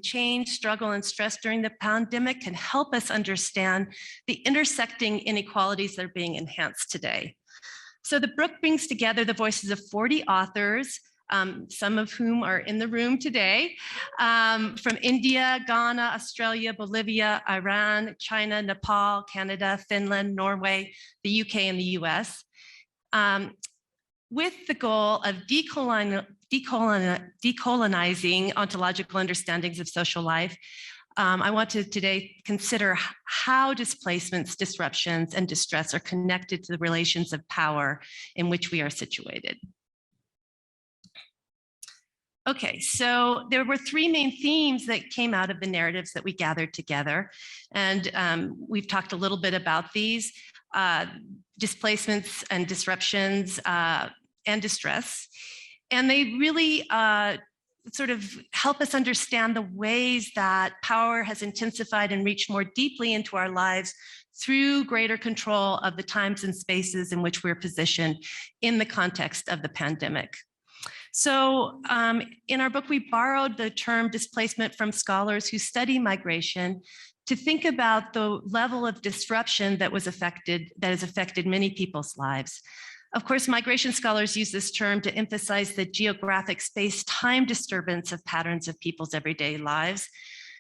change, struggle, and stress during the pandemic can help us understand the intersecting inequalities that are being enhanced today. So the book brings together the voices of 40 authors, some of whom are in the room today, from India, Ghana, Australia, Bolivia, Iran, China, Nepal, Canada, Finland, Norway, the UK, and the US, with the goal of decolonizing ontological understandings of social life. I want to today consider how displacements, disruptions, and distress are connected to the relations of power in which we are situated. Okay, so there were three main themes that came out of the narratives that we gathered together. And we've talked a little bit about these, displacements and disruptions and distress. And they really sort of help us understand the ways that power has intensified and reached more deeply into our lives through greater control of the times and spaces in which we're positioned in the context of the pandemic. So in our book, we borrowed the term displacement from scholars who study migration to think about the level of disruption that has affected many people's lives. Of course, migration scholars use this term to emphasize the geographic space-time disturbance of patterns of people's everyday lives,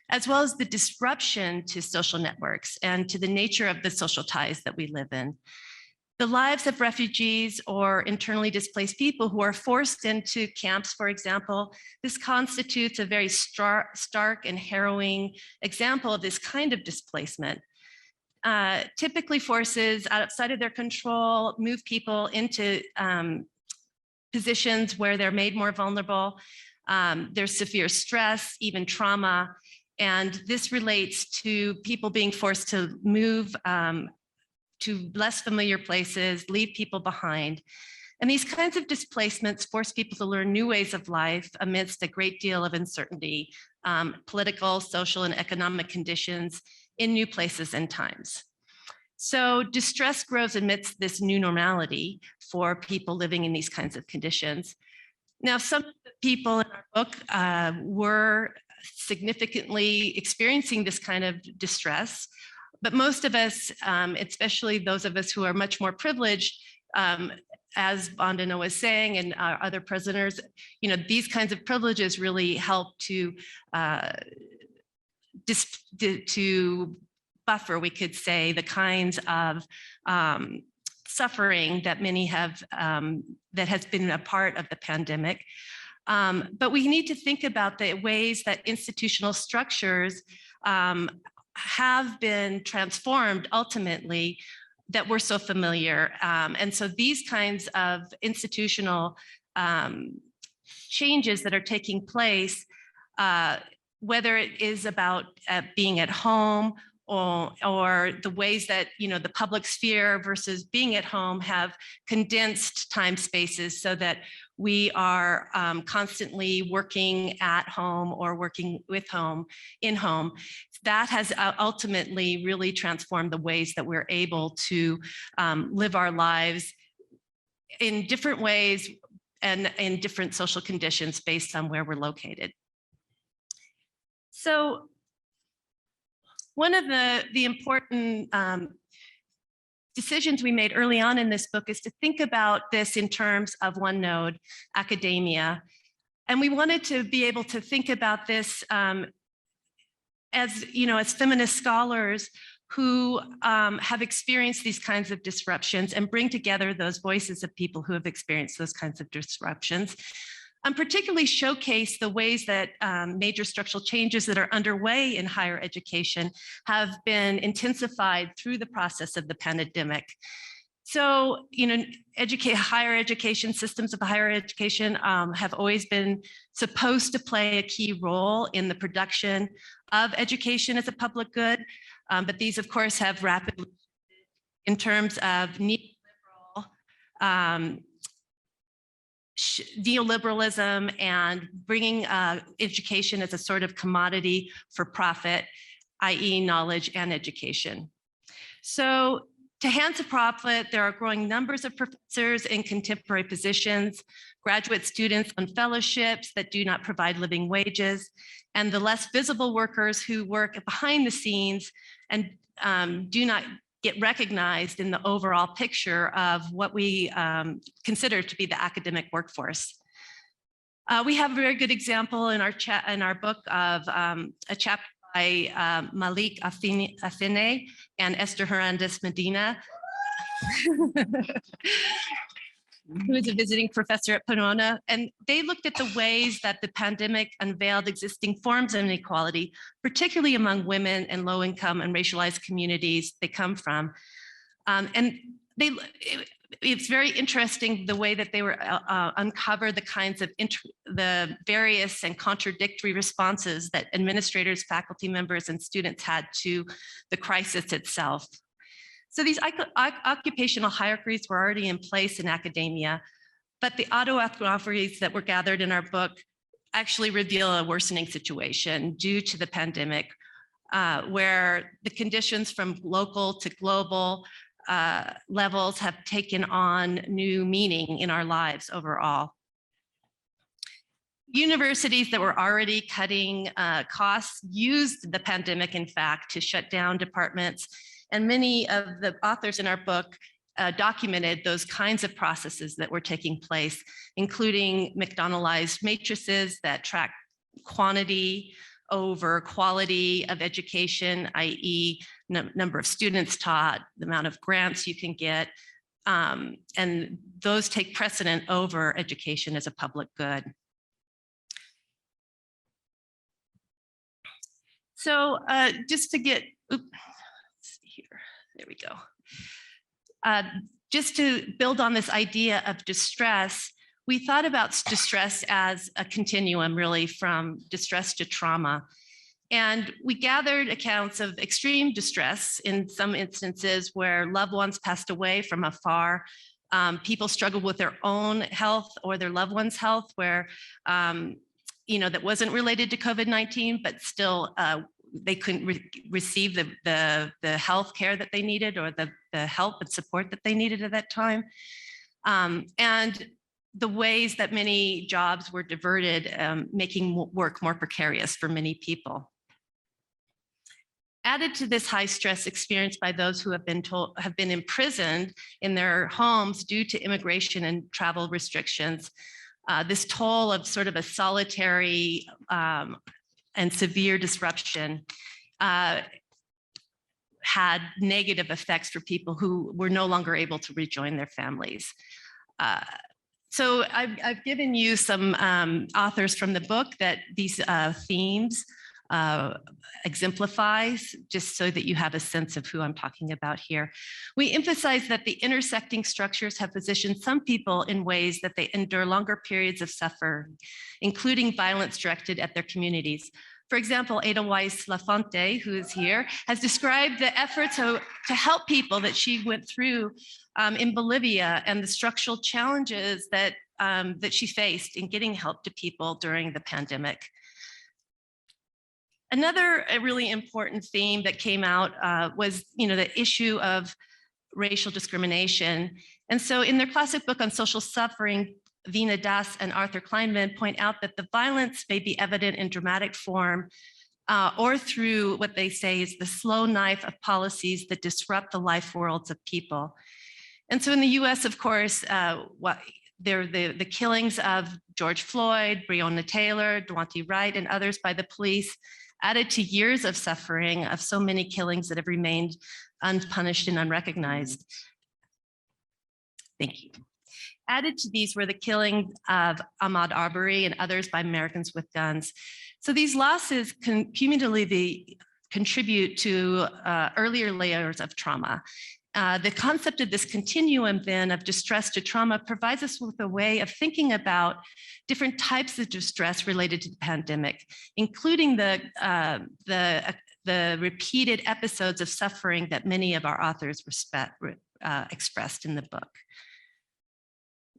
as well as the disruption to social networks and to the nature of the social ties that we live in. The lives of refugees or internally displaced people who are forced into camps, for example, this constitutes a very stark and harrowing example of this kind of displacement. Typically forces outside of their control move people into positions where they're made more vulnerable. There's severe stress, even trauma, and this relates to people being forced to move to less familiar places, leave people behind. And these kinds of displacements force people to learn new ways of life amidst a great deal of uncertainty, political, social, and economic conditions in new places and times. So distress grows amidst this new normality for people living in these kinds of conditions. Now, some of the people in our book were significantly experiencing this kind of distress, but most of us, especially those of us who are much more privileged, as Bandana was saying, and our other prisoners, these kinds of privileges really help to buffer, we could say, the kinds of suffering that many have, that has been a part of the pandemic. But we need to think about the ways that institutional structures have been transformed ultimately that we're so familiar. And so these kinds of institutional changes that are taking place, whether it is about being at home or the ways that the public sphere versus being at home have condensed time spaces so that we are constantly working at home or working in home, that has ultimately really transformed the ways that we're able to live our lives in different ways and in different social conditions based on where we're located. So one of the important decisions we made early on in this book is to think about this in terms of one node, academia, And we wanted to be able to think about this as feminist scholars who have experienced these kinds of disruptions and bring together those voices of people who have experienced those kinds of disruptions. And particularly showcase the ways that major structural changes that are underway in higher education have been intensified through the process of the pandemic. So, higher education, systems of higher education have always been supposed to play a key role in the production of education as a public good. But these, of course, have rapidly in terms of neoliberalism and bringing education as a sort of commodity for profit, i.e. knowledge and education. So to hands of profit, there are growing numbers of professors in contemporary positions, graduate students on fellowships that do not provide living wages, and the less visible workers who work behind the scenes and do not get recognized in the overall picture of what we consider to be the academic workforce. We have a very good example in our book of a chapter by Malik Afine and Esther Hernandez Medina, who is a visiting professor at Pomona, and they looked at the ways that the pandemic unveiled existing forms of inequality, particularly among women and low-income and racialized communities they come from. And it's very interesting the way that they were uncover the kinds of the various and contradictory responses that administrators, faculty members, and students had to the crisis itself. So these occupational hierarchies were already in place in academia, but the autoethnographies that were gathered in our book actually reveal a worsening situation due to the pandemic, where the conditions from local to global levels have taken on new meaning in our lives overall. Universities that were already cutting costs used the pandemic, in fact, to shut down departments. And many of the authors in our book documented those kinds of processes that were taking place, including McDonaldized matrices that track quantity over quality of education, i.e. number of students taught, the amount of grants you can get, and those take precedent over education as a public good. So just to get, there we go. Just to build on this idea of distress, we thought about distress as a continuum, really, from distress to trauma. And we gathered accounts of extreme distress in some instances where loved ones passed away from afar. People struggled with their own health or their loved ones' health, where that wasn't related to COVID-19, but still they couldn't receive the health care that they needed or the help and support that they needed at that time. And the ways that many jobs were diverted, making work more precarious for many people. Added to this high stress experienced by those who have been imprisoned in their homes due to immigration and travel restrictions, this toll of sort of a solitary and severe disruption had negative effects for people who were no longer able to rejoin their families. So I've given you some authors from the book that these themes exemplifies, just so that you have a sense of who I'm talking about here. We emphasize that the intersecting structures have positioned some people in ways that they endure longer periods of suffering, including violence directed at their communities. For example, Ada Weiss Lafonte, who is here, has described the efforts to help people that she went through in Bolivia and the structural challenges that she faced in getting help to people during the pandemic. Another really important theme that came out was, the issue of racial discrimination. And so in their classic book on social suffering, Vina Das and Arthur Kleinman point out that the violence may be evident in dramatic form or through what they say is the slow knife of policies that disrupt the life worlds of people. And so in the US, of course, the killings of George Floyd, Breonna Taylor, Dwanti Wright, and others by the police, added to years of suffering of so many killings that have remained unpunished and unrecognized. Thank you. Added to these were the killing of Ahmaud Arbery and others by Americans with guns. So these losses cumulatively contribute to earlier layers of trauma. The concept of this continuum then of distress to trauma provides us with a way of thinking about different types of distress related to the pandemic, including the repeated episodes of suffering that many of our authors expressed in the book.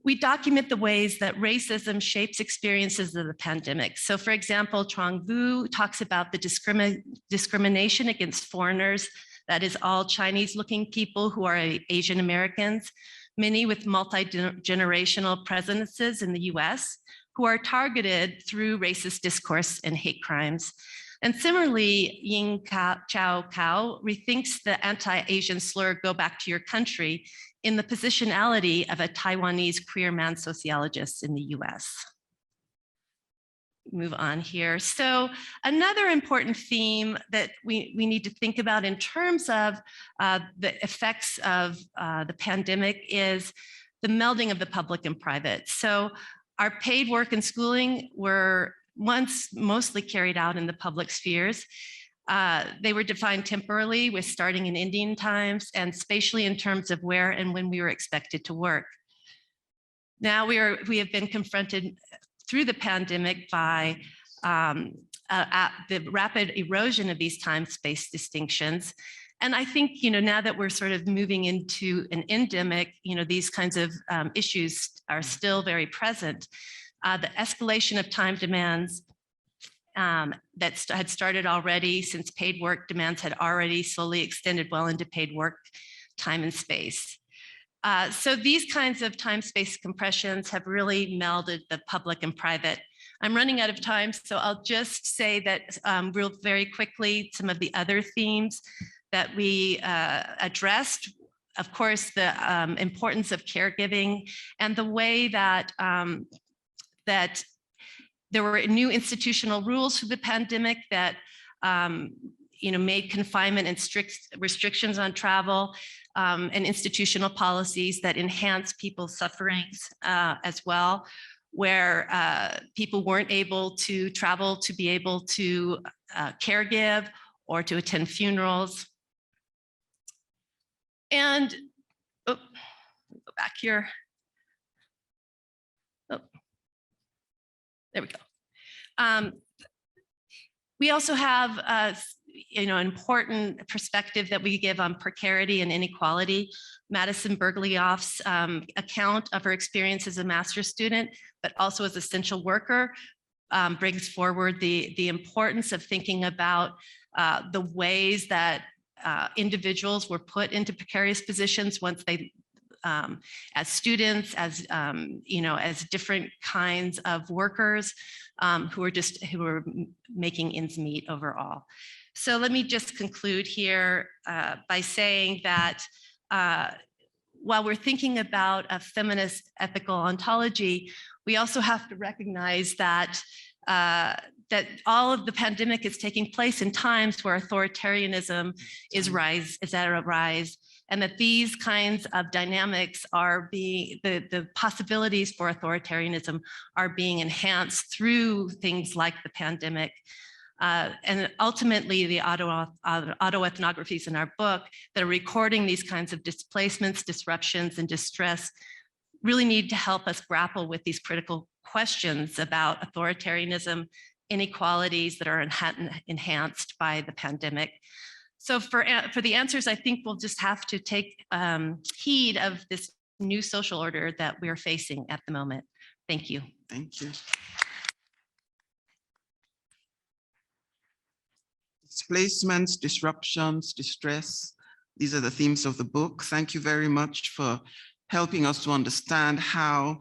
We document the ways that racism shapes experiences of the pandemic. So for example, Truong Vu talks about the discrimination against foreigners, that is all Chinese-looking people who are Asian Americans, many with multi-generational presences in the US, who are targeted through racist discourse and hate crimes. And similarly, Ying Chao Kao rethinks the anti-Asian slur, "Go back to your country," in the positionality of a Taiwanese queer man sociologist in the US. Move on here. So another important theme that we need to think about in terms of the effects of the pandemic is the melding of the public and private. So our paid work and schooling were once mostly carried out in the public spheres. They were defined temporally with starting and ending times and spatially in terms of where and when we were expected to work. Now we have been confronted through the pandemic by the rapid erosion of these time-space distinctions. And I think, now that we're sort of moving into an endemic, these kinds of issues are still very present. The escalation of time demands that had started already since paid work demands had already slowly extended well into paid work time and space. So these kinds of time-space compressions have really melded the public and private. I'm running out of time, so I'll just say that real very quickly, some of the other themes that we addressed, of course, the importance of caregiving and the way that that there were new institutional rules for the pandemic that made confinement and strict restrictions on travel and institutional policies that enhance people's sufferings as well, where people weren't able to travel to be able to caregive or to attend funerals. And, go back here. There we go. We also have an important perspective that we give on precarity and inequality. Madison Berglioff's account of her experience as a master's student, but also as an essential worker, brings forward the importance of thinking about the ways that individuals were put into precarious positions once they as students, as as different kinds of workers who were making ends meet overall. So let me just conclude here by saying that while we're thinking about a feminist ethical ontology, we also have to recognize that that all of the pandemic is taking place in times where authoritarianism is at a rise, and that these kinds of dynamics are being, the possibilities for authoritarianism are being enhanced through things like the pandemic. And ultimately, the autoethnographies in our book that are recording these kinds of displacements, disruptions, and distress really need to help us grapple with these critical questions about authoritarianism, inequalities that are enhanced by the pandemic. So for the answers, I think we'll just have to take heed of this new social order that we're facing at the moment. Thank you. Thank you. Displacements, disruptions, distress. These are the themes of the book. Thank you very much for helping us to understand how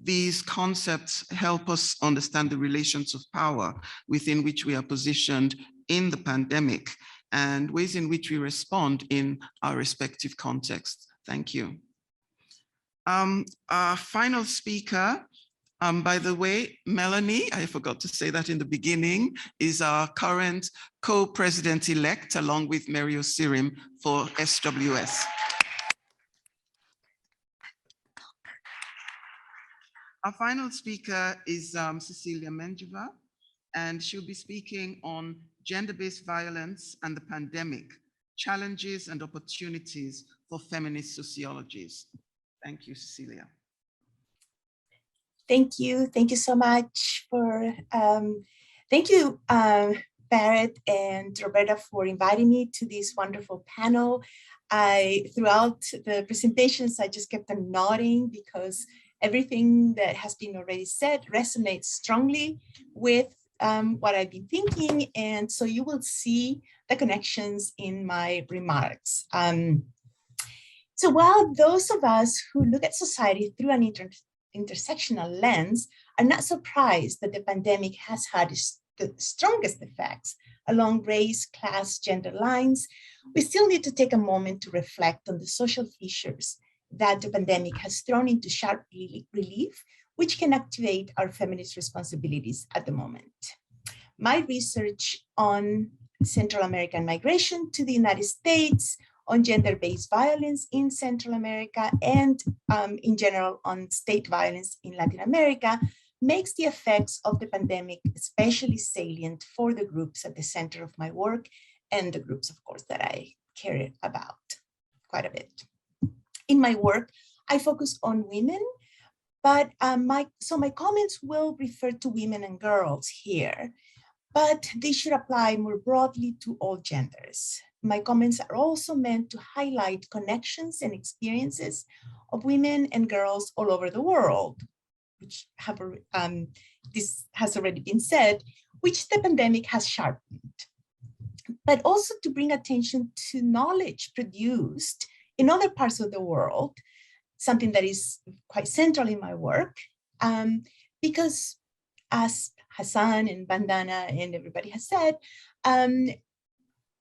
these concepts help us understand the relations of power within which we are positioned in the pandemic and ways in which we respond in our respective contexts. Thank you. Our final speaker, by the way, Melanie, I forgot to say that in the beginning, is our current co-president-elect along with Mary Osirim for SWS. Our final speaker is Cecilia Menjívar, and she'll be speaking on gender-based violence and the pandemic, challenges and opportunities for feminist sociologies. Thank you, Cecilia. Thank you. Thank you so much for, thank you, Barrett and Roberta, for inviting me to this wonderful panel. Throughout the presentations, I just kept on nodding because everything that has been already said resonates strongly with what I've been thinking. And so you will see the connections in my remarks. So while those of us who look at society through an intersectional lens are not surprised that the pandemic has had the strongest effects along race, class, gender lines, we still need to take a moment to reflect on the social fissures that the pandemic has thrown into sharp relief, which can activate our feminist responsibilities at the moment. My research on Central American migration to the United States, on gender-based violence in Central America, and in general on state violence in Latin America, makes the effects of the pandemic especially salient for the groups at the center of my work, and the groups, of course, that I care about quite a bit. In my work, I focus on women, but my comments will refer to women and girls here, but they should apply more broadly to all genders. My comments are also meant to highlight connections and experiences of women and girls all over the world, which have, this has already been said, which the pandemic has sharpened, but also to bring attention to knowledge produced in other parts of the world, something that is quite central in my work, because as Ghassan and Bandana and everybody has said,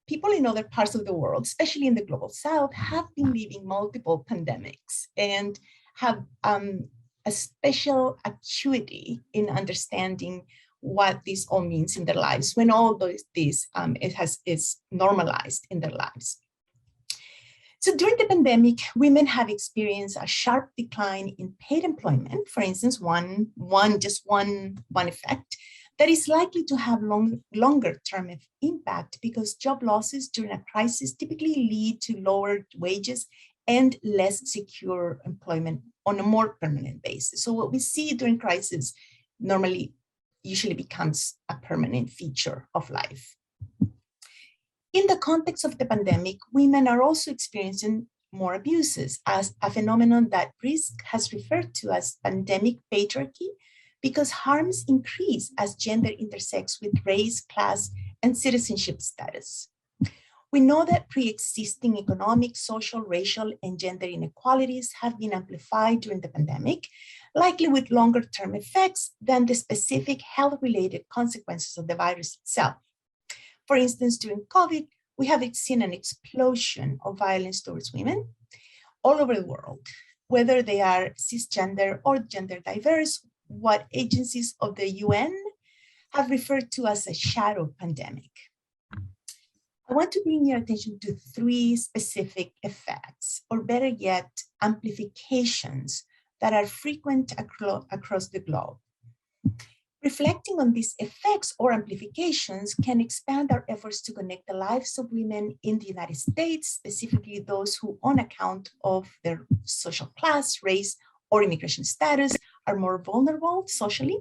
people in other parts of the world, especially in the global south, have been living multiple pandemics and have a special acuity in understanding what this all means in their lives when all this is normalized in their lives. So during the pandemic, women have experienced a sharp decline in paid employment, for instance, one effect that is likely to have longer term impact because job losses during a crisis typically lead to lower wages and less secure employment on a more permanent basis. So what we see during crisis usually becomes a permanent feature of life. In the context of the pandemic, women are also experiencing more abuses as a phenomenon that Risk has referred to as pandemic patriarchy, because harms increase as gender intersects with race, class, and citizenship status. We know that pre-existing economic, social, racial, and gender inequalities have been amplified during the pandemic, likely with longer-term effects than the specific health-related consequences of the virus itself. For instance, during COVID, we have seen an explosion of violence towards women all over the world, whether they are cisgender or gender diverse, what agencies of the UN have referred to as a shadow pandemic. I want to bring your attention to three specific effects, or better yet, amplifications that are frequent across the globe. Reflecting on these effects or amplifications can expand our efforts to connect the lives of women in the United States, specifically those who, on account of their social class, race, or immigration status, are more vulnerable socially,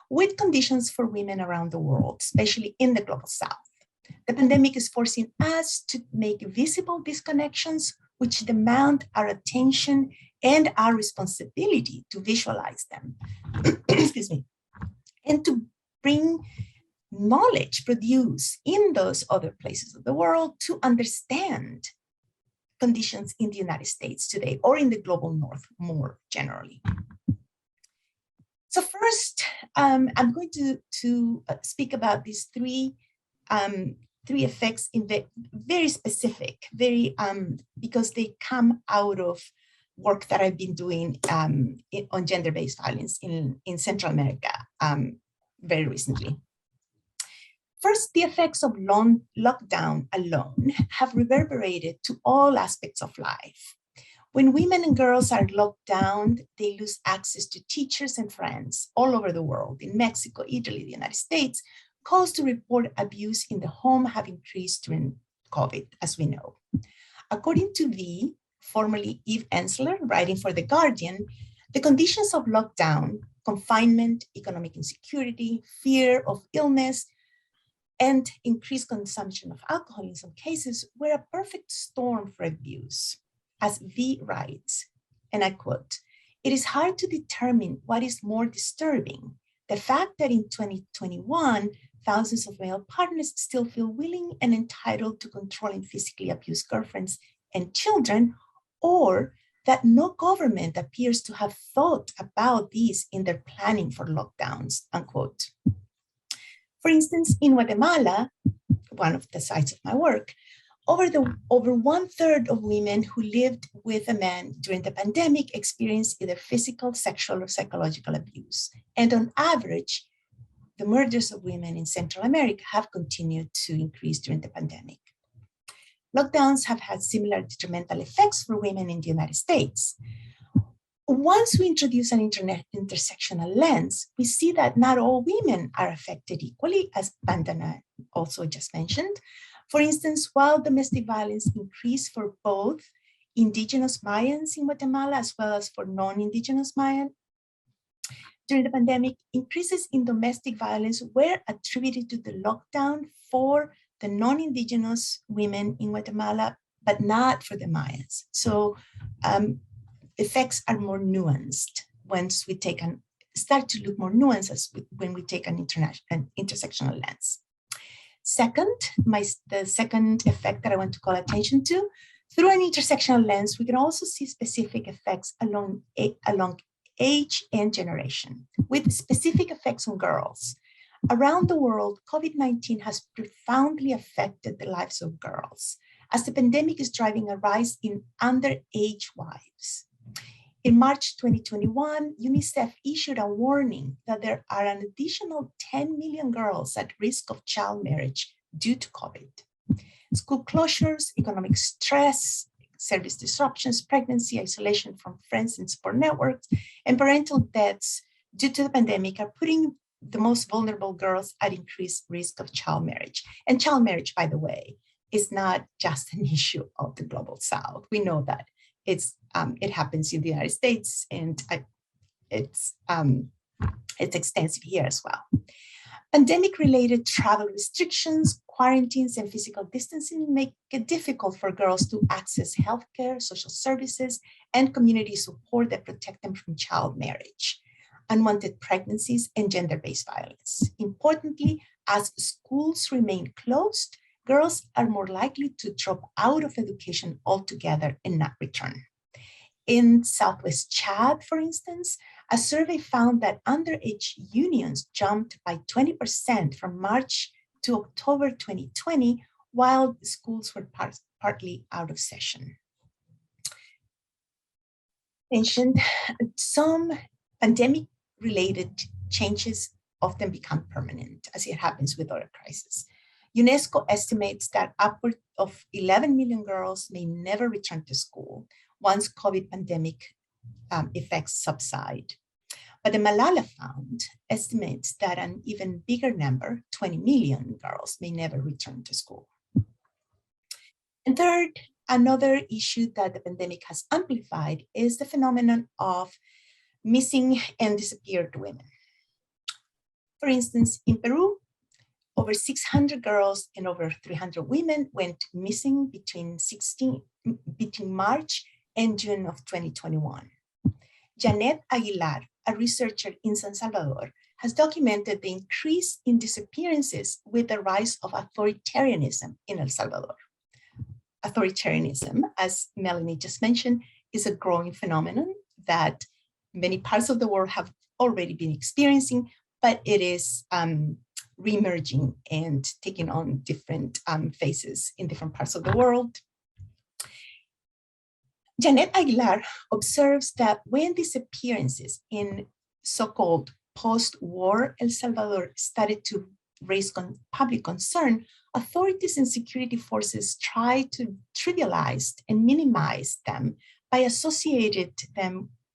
with conditions for women around the world, especially in the global south. The pandemic is forcing us to make visible these connections, which demand our attention and our responsibility to visualize them. Excuse me. And to bring knowledge produced in those other places of the world to understand conditions in the United States today, or in the global north more generally. So first, I'm going to speak about these three effects in very specific, because they come out of work that I've been doing on gender-based violence in Central America very recently. First, the effects of long lockdown alone have reverberated to all aspects of life. When women and girls are locked down, they lose access to teachers and friends all over the world. In Mexico, Italy, the United States, calls to report abuse in the home have increased during COVID, as we know. According to V, formerly Eve Ensler, writing for The Guardian, the conditions of lockdown, confinement, economic insecurity, fear of illness, and increased consumption of alcohol in some cases were a perfect storm for abuse. As V writes, and I quote, "It is hard to determine what is more disturbing, the fact that in 2021, thousands of male partners still feel willing and entitled to control and physically abuse girlfriends and children, or that no government appears to have thought about these in their planning for lockdowns," unquote. For instance, in Guatemala, one of the sites of my work, over 1/3 of women who lived with a man during the pandemic experienced either physical, sexual, or psychological abuse. And on average, the murders of women in Central America have continued to increase during the pandemic. Lockdowns have had similar detrimental effects for women in the United States. Once we introduce an intersectional lens, we see that not all women are affected equally, as Bandana also just mentioned. For instance, while domestic violence increased for both indigenous Mayans in Guatemala as well as for non-indigenous Mayan, during the pandemic, increases in domestic violence were attributed to the lockdown for the non-indigenous women in Guatemala, but not for the Mayans. So effects are more nuanced once we start to look more nuanced when we take an intersectional lens. Second, the second effect that I want to call attention to, through an intersectional lens, we can also see specific effects along age and generation, with specific effects on girls. Around the world, COVID-19 has profoundly affected the lives of girls, as the pandemic is driving a rise in underage wives. In March 2021, UNICEF issued a warning that there are an additional 10 million girls at risk of child marriage due to COVID. School closures, economic stress, service disruptions, pregnancy, isolation from friends and support networks, and parental deaths due to the pandemic are putting the most vulnerable girls at increased risk of child marriage. And child marriage, by the way, is not just an issue of the global South. We know that. It happens in the United States, and it's extensive here as well. Pandemic-related travel restrictions, quarantines, and physical distancing make it difficult for girls to access healthcare, social services, and community support that protect them from child marriage, unwanted pregnancies, and gender-based violence. Importantly, as schools remain closed, girls are more likely to drop out of education altogether and not return. In Southwest Chad, for instance, a survey found that underage unions jumped by 20% from March to October 2020, while schools were partly out of session. Mentioned, some pandemic-related changes often become permanent, as it happens with other crises. UNESCO estimates that upward of 11 million girls may never return to school once COVID pandemic effects subside. But the Malala Fund estimates that an even bigger number, 20 million girls, may never return to school. And third, another issue that the pandemic has amplified is the phenomenon of missing and disappeared women. For instance, in Peru, over 600 girls and over 300 women went missing between March and June of 2021. Janet Aguilar, a researcher in San Salvador, has documented the increase in disappearances with the rise of authoritarianism in El Salvador. Authoritarianism, as Melanie just mentioned, is a growing phenomenon that many parts of the world have already been experiencing, but it is reemerging and taking on different phases in different parts of the world. Janet Aguilar observes that when disappearances in so-called post-war El Salvador started to raise public concern, authorities and security forces tried to trivialize and minimize them by associating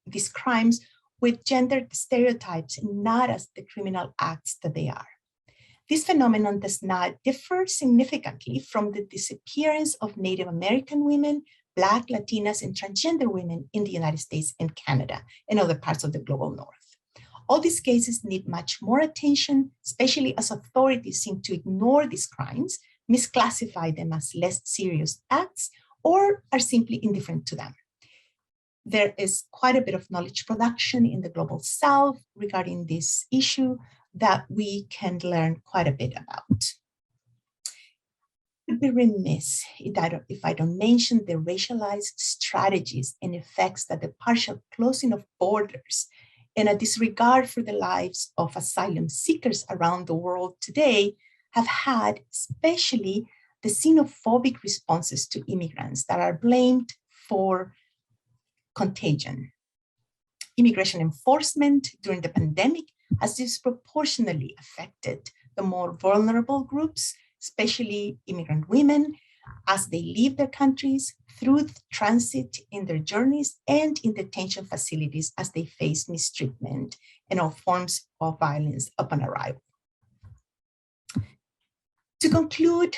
these crimes with gender stereotypes and not as the criminal acts that they are. This phenomenon does not differ significantly from the disappearance of Native American women, Black, Latinas, and transgender women in the United States and Canada and other parts of the global North. All these cases need much more attention, especially as authorities seem to ignore these crimes, misclassify them as less serious acts, or are simply indifferent to them. There is quite a bit of knowledge production in the global South regarding this issue that we can learn quite a bit about. I'd be remiss if I don't mention the racialized strategies and effects that the partial closing of borders and a disregard for the lives of asylum seekers around the world today have had, especially the xenophobic responses to immigrants that are blamed for contagion. Immigration enforcement during the pandemic has disproportionately affected the more vulnerable groups, especially immigrant women, as they leave their countries, through transit in their journeys, and in detention facilities as they face mistreatment and all forms of violence upon arrival. To conclude,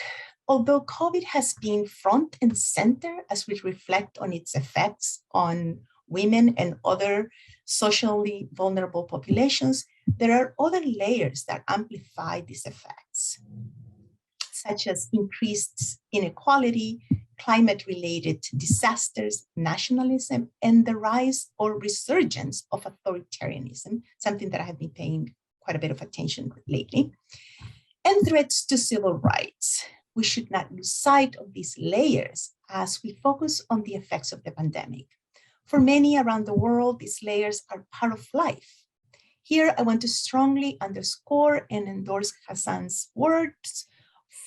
although COVID has been front and center as we reflect on its effects on women and other socially vulnerable populations, there are other layers that amplify these effects, such as increased inequality, climate-related disasters, nationalism, and the rise or resurgence of authoritarianism, something that I have been paying quite a bit of attention lately, and threats to civil rights. We should not lose sight of these layers as we focus on the effects of the pandemic. For many around the world, these layers are part of life. Here, I want to strongly underscore and endorse Ghassan's words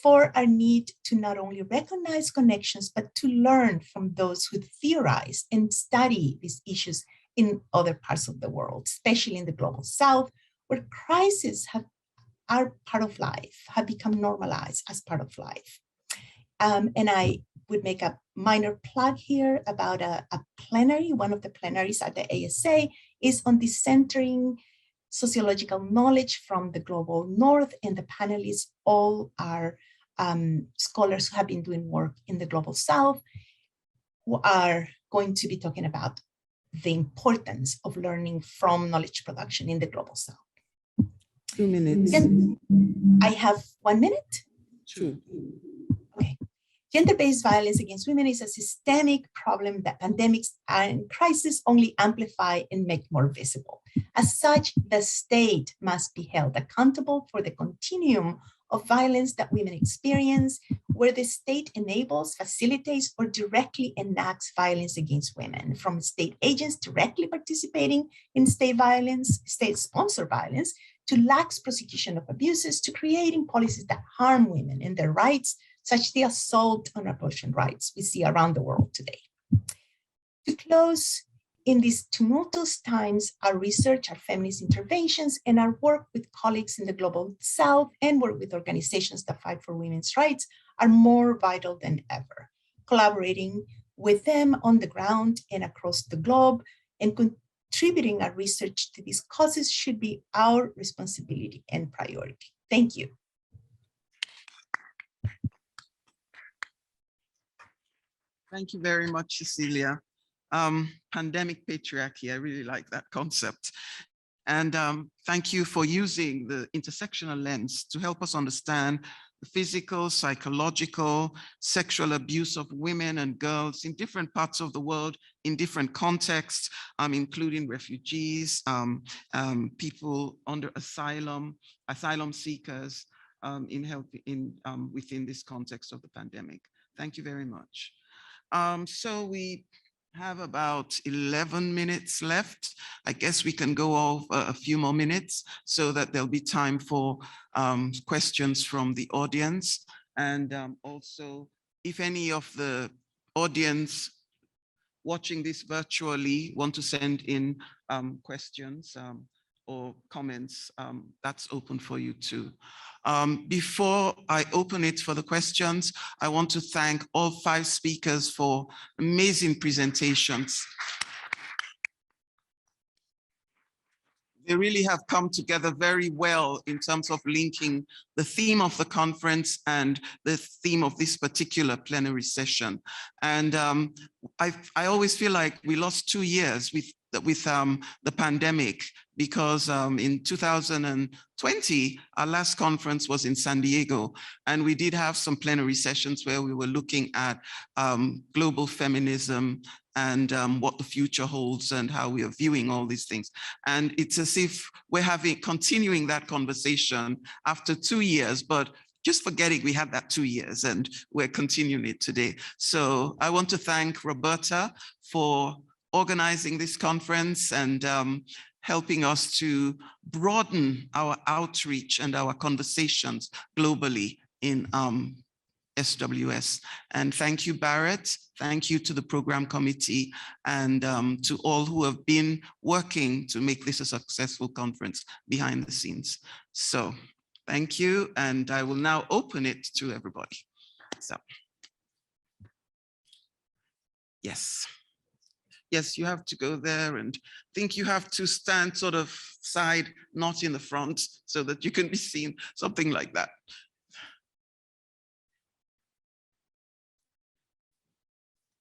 for our need to not only recognize connections, but to learn from those who theorize and study these issues in other parts of the world, especially in the global South, where crises are part of life, have become normalized as part of life. And I would make a minor plug here about a plenary. One of the plenaries at the ASA is on decentering sociological knowledge from the global North, and the panelists all are scholars who have been doing work in the global South, who are going to be talking about the importance of learning from knowledge production in the global South. 2 minutes. I have 1 minute? 2. Okay. Gender-based violence against women is a systemic problem that pandemics and crises only amplify and make more visible. As such, the state must be held accountable for the continuum of violence that women experience, where the state enables, facilitates, or directly enacts violence against women, from state agents directly participating in state violence, state-sponsored violence, to lax prosecution of abuses, to creating policies that harm women and their rights, such the assault on abortion rights we see around the world today. To close, in these tumultuous times, our research, our feminist interventions, and our work with colleagues in the global South and work with organizations that fight for women's rights are more vital than ever. Collaborating with them on the ground and across the globe and contributing our research to these causes should be our responsibility and priority. Thank you. Thank you very much, Cecilia. Pandemic patriarchy, I really like that concept. And thank you for using the intersectional lens to help us understand the physical, psychological, sexual abuse of women and girls in different parts of the world, in different contexts, including refugees, people under asylum seekers within this context of the pandemic. Thank you very much. So we have about 11 minutes left. I guess we can go over a few more minutes so that there'll be time for questions from the audience. And also, if any of the audience watching this virtually want to send in questions or comments, that's open for you too. Before I open it for the questions, I want to thank all 5 speakers for amazing presentations. They really have come together very well in terms of linking the theme of the conference and the theme of this particular plenary session. And I always feel like we lost 2 years with the pandemic, because in 2020, our last conference was in San Diego, and we did have some plenary sessions where we were looking at global feminism and what the future holds and how we are viewing all these things. And it's as if we're continuing that conversation after 2 years, but just forgetting we had that 2 years, and we're continuing it today. So I want to thank Roberta for organizing this conference and helping us to broaden our outreach and our conversations globally in SWS. And thank you, Barrett. Thank you to the program committee and to all who have been working to make this a successful conference behind the scenes. So thank you. And I will now open it to everybody. So, yes. Yes, you have to go there, and I think you have to stand sort of side, not in the front, so that you can be seen, something like that.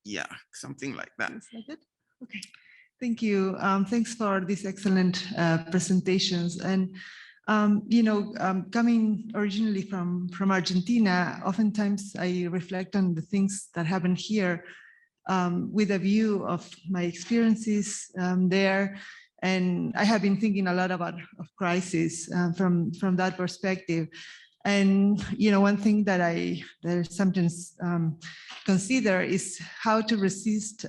Yeah, something like that. Is that it? Okay, thank you. Thanks for these excellent presentations. And coming originally from Argentina, oftentimes I reflect on the things that happen here with a view of my experiences there. And I have been thinking a lot about crisis from that perspective. And one thing that I sometimes consider is how to resist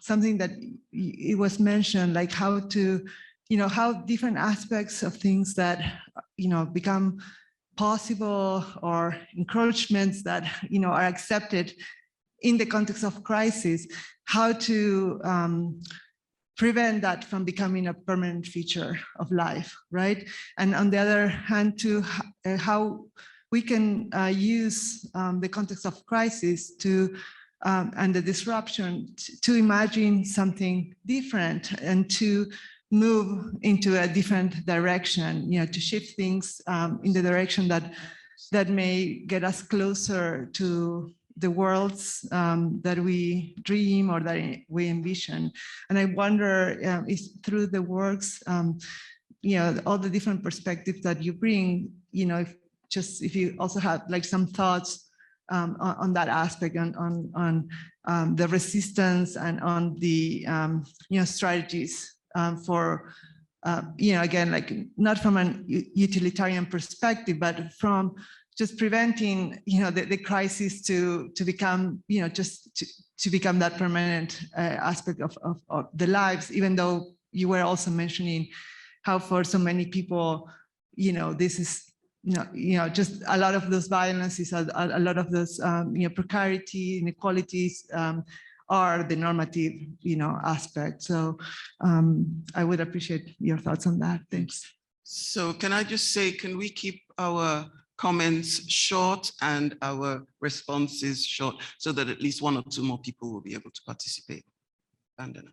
something that it was mentioned, like how to, how different aspects of things that become possible or encroachments that are accepted in the context of crisis, how to prevent that from becoming a permanent feature of life, right? And on the other hand, to how we can use the context of crisis to and the disruption to imagine something different and to move into a different direction, to shift things in the direction that may get us closer to the worlds that we dream or that we envision. And I wonder if through the works, all the different perspectives that you bring, if you also have like some thoughts on that aspect, on the resistance and on the strategies for again, like not from an utilitarian perspective, but from just preventing, the crisis to become, to become that permanent aspect of the lives, even though you were also mentioning how for so many people, this is, just a lot of those violences, a lot of those, precarity, inequalities are the normative, aspect. So I would appreciate your thoughts on that. Thanks. So can I just say, can we keep our comments short and our responses short so that at least 1 or 2 more people will be able to participate? Bandana.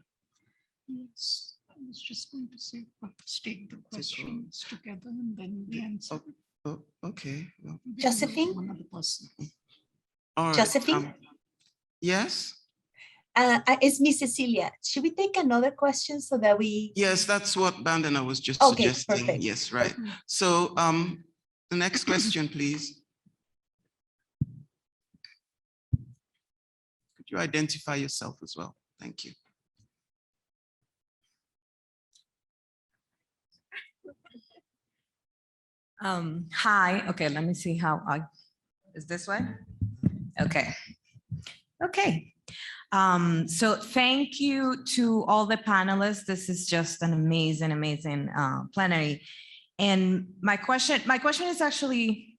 Yes, I was just going to say, let's take the questions together and then we answer. Oh, okay. Well, Josephine? all right. Josephine? Yes? It's Miss Cecilia. Should we take another question so that we... Yes, that's what Bandana was just Okay, suggesting. perfect. Yes, right. So the next question, please. Could you identify yourself as well? Thank you. Hi, okay, let me see how is this way? Okay. Okay. So thank you to all the panelists. This is just an amazing plenary. And my question is actually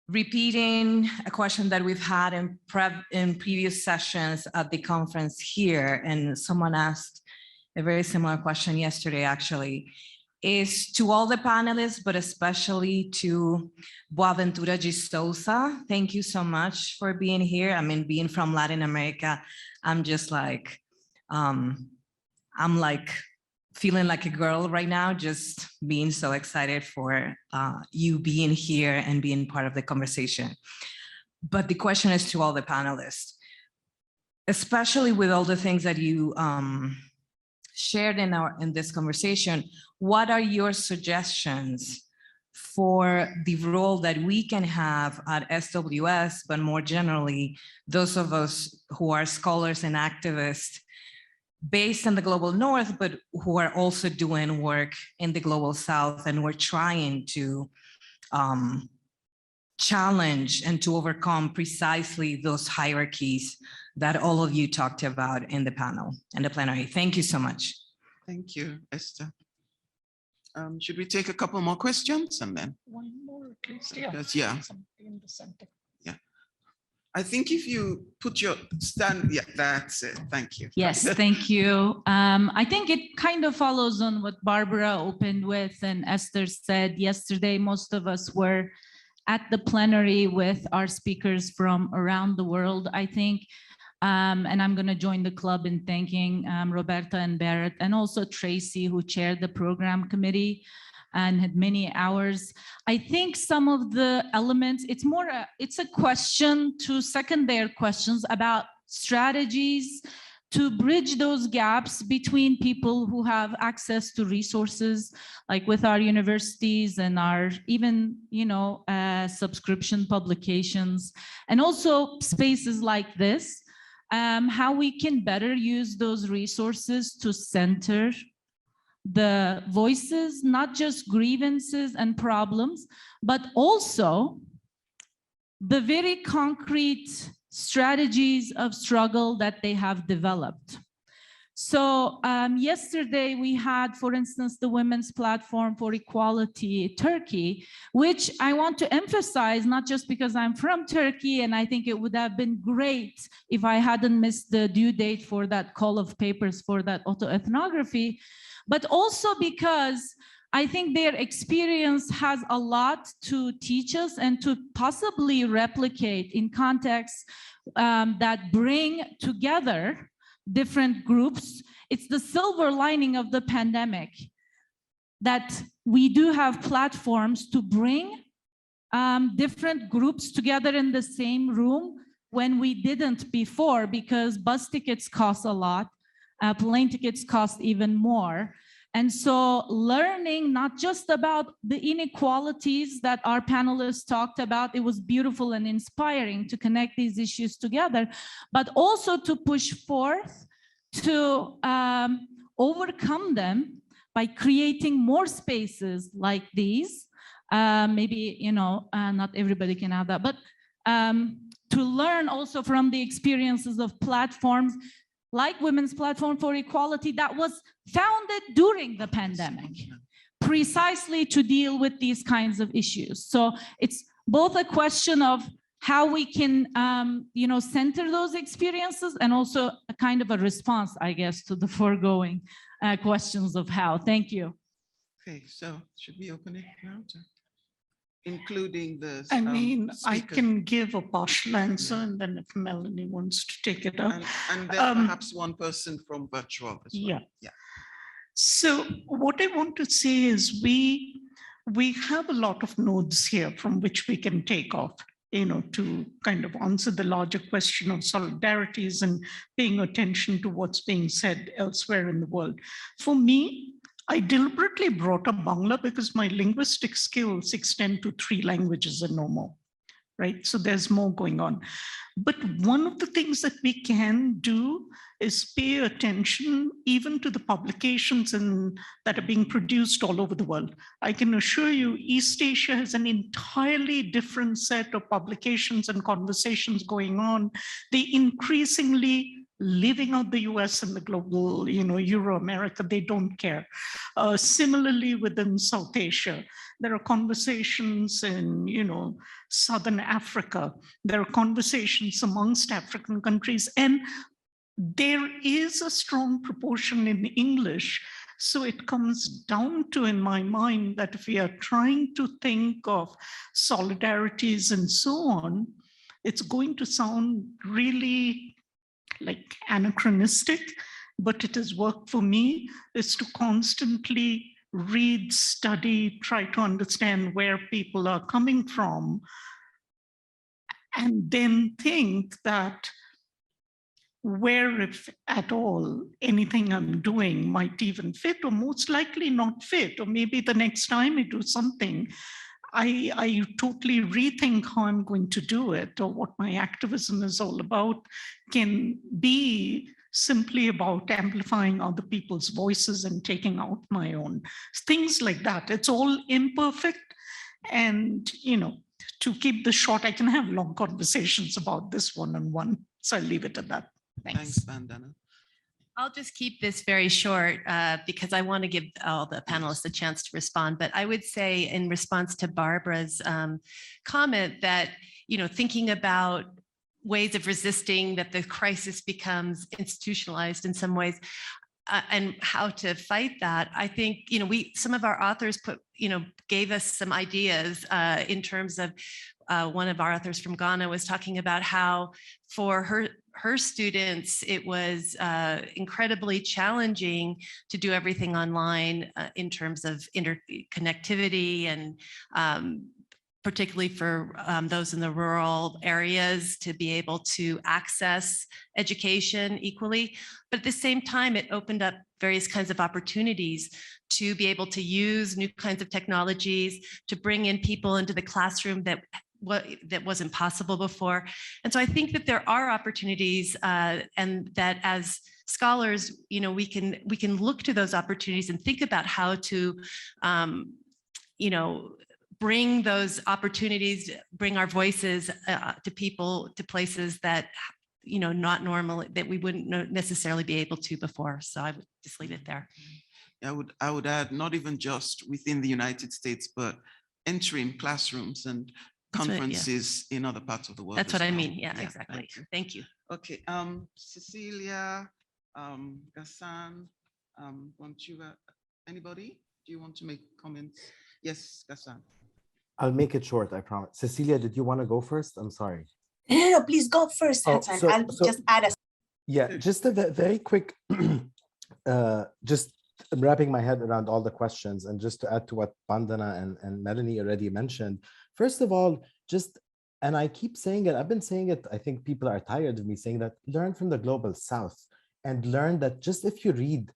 repeating a question that we've had in previous sessions at the conference here, and someone asked a very similar question yesterday, actually, is to all the panelists, but especially to Boaventura de Sousa. Thank you so much for being here. I mean, being from Latin America, I'm just like, I'm like feeling like a girl right now, just being so excited for you being here and being part of the conversation. But the question is to all the panelists, especially with all the things that you shared in this conversation. What are your suggestions for the role that we can have at SWS, but more generally, those of us who are scholars and activists based in the global north, but who are also doing work in the global south, and we're trying to challenge and to overcome precisely those hierarchies that all of you talked about in the panel and the plenary. Thank you so much. Thank you, Esther. Should we take a couple more questions and then? One more, at least. Yeah. In the center. Yeah. I think if you put your stand, yeah, that's it. Thank you. Yes, thank you. I think it kind of follows on what Barbara opened with and Esther said yesterday. Most of us were at the plenary with our speakers from around the world, I think. And I'm going to join the club in thanking Roberta and Barrett, and also Tracy, who chaired the program committee and had many hours. I think some of the elements, it's a question to second their questions about strategies to bridge those gaps between people who have access to resources, like with our universities and our even, subscription publications, and also spaces like this. How we can better use those resources to center the voices, not just grievances and problems, but also the very concrete strategies of struggle that they have developed. So yesterday we had, for instance, the Women's Platform for Equality Turkey, which I want to emphasize, not just because I'm from Turkey, and I think it would have been great if I hadn't missed the due date for that call of papers for that autoethnography, but also because I think their experience has a lot to teach us and to possibly replicate in contexts that bring together different groups. It's the silver lining of the pandemic that we do have platforms to bring different groups together in the same room when we didn't before, because bus tickets cost a lot, plane tickets cost even more. And so learning not just about the inequalities that our panelists talked about, it was beautiful and inspiring to connect these issues together, but also to push forth to overcome them by creating more spaces like these. Maybe, not everybody can have that, but to learn also from the experiences of platforms like Women's Platform for Equality that was founded during the pandemic, precisely to deal with these kinds of issues. So it's both a question of how we can, center those experiences, and also a kind of a response, I guess, to the foregoing questions of how. Thank you. Okay, so should we open it now to including the I can give a partial answer, and then if Melanie wants to take it up. And then perhaps one person from virtual as well. Yeah. So what I want to say is we have a lot of nodes here from which we can take off, to kind of answer the larger question of solidarities and paying attention to what's being said elsewhere in the world. For me, I deliberately brought up Bangla because my linguistic skills extend to 3 languages and no more, right? So there's more going on. But one of the things that we can do is pay attention even to the publications that are being produced all over the world. I can assure you, East Asia has an entirely different set of publications and conversations going on. They increasingly leaving out the US and the global, Euro-America, they don't care. Similarly, within South Asia, there are conversations in, Southern Africa. There are conversations amongst African countries, and there is a strong proportion in English. So it comes down to, in my mind, that if we are trying to think of solidarities and so on, it's going to sound really like anachronistic, but it has worked for me, is to constantly read, study, try to understand where people are coming from, and then think that where, if at all, anything I'm doing might even fit, or most likely not fit, or maybe the next time I do something, I totally rethink how I'm going to do it, or what my activism is all about can be simply about amplifying other people's voices and taking out my own. Things like that. It's all imperfect. And, to keep this short, I can have long conversations about this one-on-one. So I'll leave it at that. Thanks, Bandana. I'll just keep this very short because I want to give all the panelists a chance to respond. But I would say, in response to Barbara's comment, that thinking about ways of resisting that the crisis becomes institutionalized in some ways, and how to fight that. I think some of our authors gave us some ideas in terms of one of our authors from Ghana was talking about how for her students, it was incredibly challenging to do everything online in terms of interconnectivity, and particularly for those in the rural areas to be able to access education equally. But at the same time, it opened up various kinds of opportunities to be able to use new kinds of technologies, to bring in people into the classroom that wasn't possible before. And so I think that there are opportunities, and that as scholars, we can look to those opportunities and think about how to, bring those opportunities, bring our voices to people, to places that, not normally, that we wouldn't necessarily be able to before. So I would just leave it there. I would add, not even just within the United States, but entering classrooms and conferences in other parts of the world. That's what I mean. Yeah, exactly. Thank you. Okay, Cecilia, Ghassan, anybody? Do you want to make comments? Yes, Ghassan. I'll make it short, I promise. Cecilia, did you want to go first? I'm sorry. No, please go first, Ghassan. I'll just add a... Yeah, just a very quick, just wrapping my head around all the questions, and just to add to what Bandana and Melanie already mentioned. First of all, and I keep saying it, I've been saying it, I think people are tired of me saying that, learn from the global south, and learn that just if you read,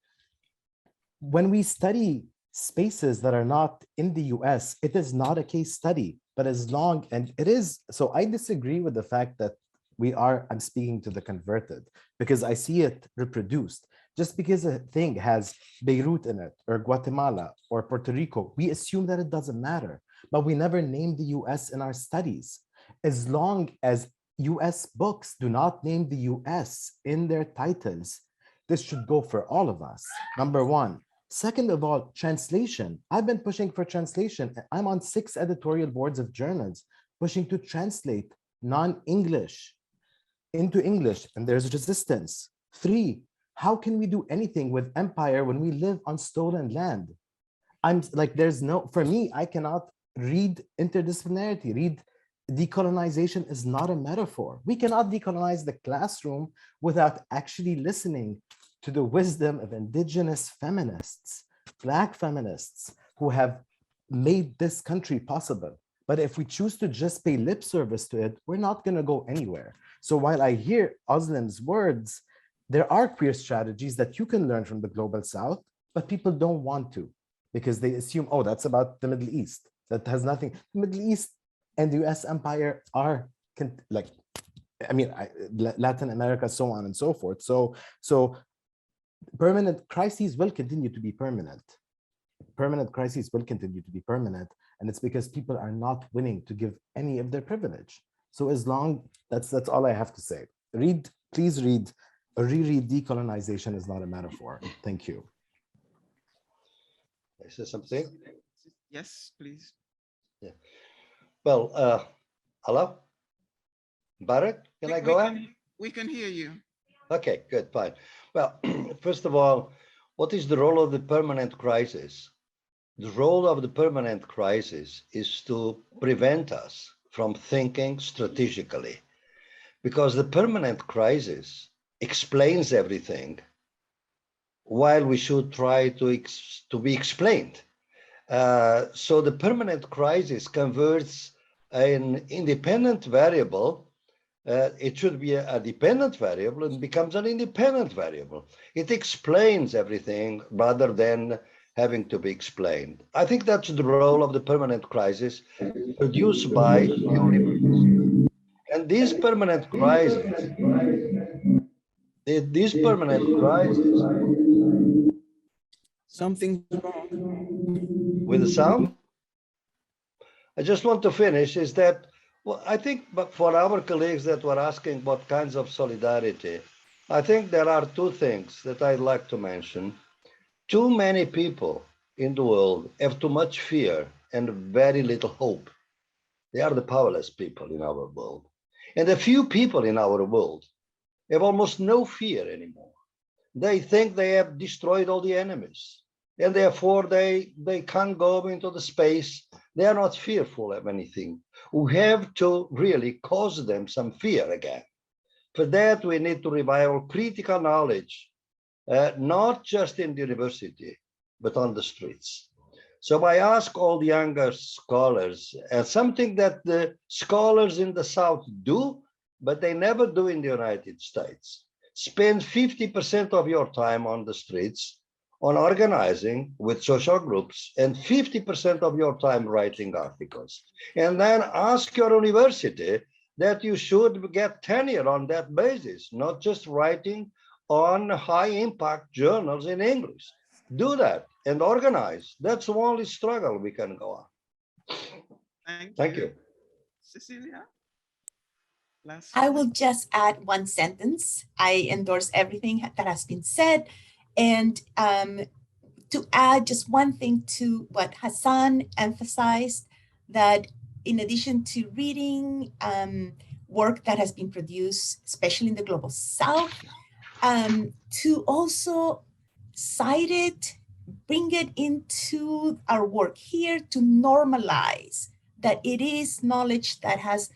when we study spaces that are not in the US, it is not a case study, but and it is, so I disagree with the fact that I'm speaking to the converted, because I see it reproduced. Just because a thing has Beirut in it, or Guatemala, or Puerto Rico, we assume that it doesn't matter, but we never name the US in our studies. As long as US books do not name the US in their titles, this should go for all of us, number one. Second of all, translation. I've been pushing for translation. I'm on 6 editorial boards of journals, pushing to translate non-English into English, and there's resistance. 3, how can we do anything with empire when we live on stolen land? I'm like, for me, I cannot read interdisciplinarity, read decolonization is not a metaphor. We cannot decolonize the classroom without actually listening to the wisdom of indigenous feminists, Black feminists who have made this country possible. But if we choose to just pay lip service to it, we're not going to go anywhere. So while I hear Özlem's words, there are queer strategies that you can learn from the global south, but people don't want to, because they assume, oh, that's about the Middle East. That has nothing. The Middle East and the US empire are Latin America, so on and so forth. So permanent crises will continue to be permanent. Permanent crises will continue to be permanent. And it's because people are not willing to give any of their privilege. So that's all I have to say. Please read reread decolonization is not a metaphor. Thank you. I say something? Yes, please. Yeah. Well, hello? Barrett, can I go on? We can hear you. Okay, good, fine. Well, first of all, what is the role of the permanent crisis? The role of the permanent crisis is to prevent us from thinking strategically, because the permanent crisis explains everything while we should try to be explained. So the permanent crisis converts an independent variable. It should be a dependent variable and becomes an independent variable. It explains everything rather than having to be explained. I think that's the role of the permanent crisis produced by neoliberalism. And these permanent crises, Something's wrong. with the sound, I just want to finish is that, well, I think for our colleagues that were asking what kinds of solidarity, I think there are two things that I'd like to mention. Too many people in the world have too much fear and very little hope. They are the powerless people in our world. And a few people in our world have almost no fear anymore. They think they have destroyed all the enemies, and therefore they can't go into the space. They are not fearful of anything. We have to really cause them some fear again. For that, we need to revive critical knowledge, not just in the university, but on the streets. So I ask all the younger scholars, something that the scholars in the South do, but they never do in the United States. Spend 50% of your time on the streets on organizing with social groups and 50% of your time writing articles. And then ask your university that you should get tenure on that basis, not just writing on high impact journals in English. Do that and organize. That's the only struggle we can go on. Thank you. Cecilia? I will just add one sentence. I endorse everything that has been said. And to add just one thing to what Ghassan emphasized, that in addition to reading work that has been produced, especially in the Global South, to also cite it, bring it into our work here to normalize that it is knowledge that has,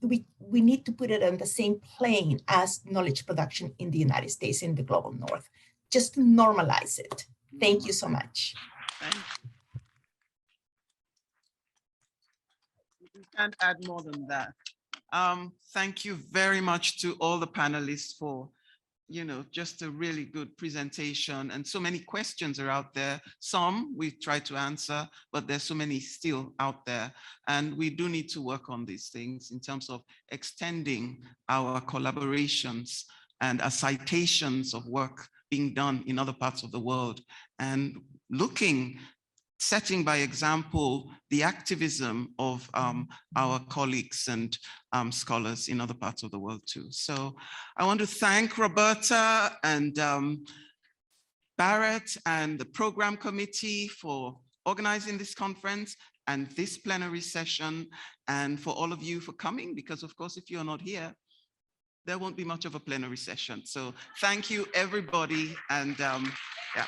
we need to put it on the same plane as knowledge production in the United States, in the Global North, just to normalize it. Thank you so much. We can't add more than that. Thank you very much to all the panelists for, just a really good presentation, and so many questions are out there. Some we try to answer, but there's so many still out there. And we do need to work on these things in terms of extending our collaborations and citations of work being done in other parts of the world, and setting by example the activism of our colleagues and scholars in other parts of the world too. So I want to thank Roberta and Barrett and the program committee for organizing this conference and this plenary session, and for all of you for coming, because of course, if you're not here, there won't be much of a plenary session. So thank you, everybody. And yeah.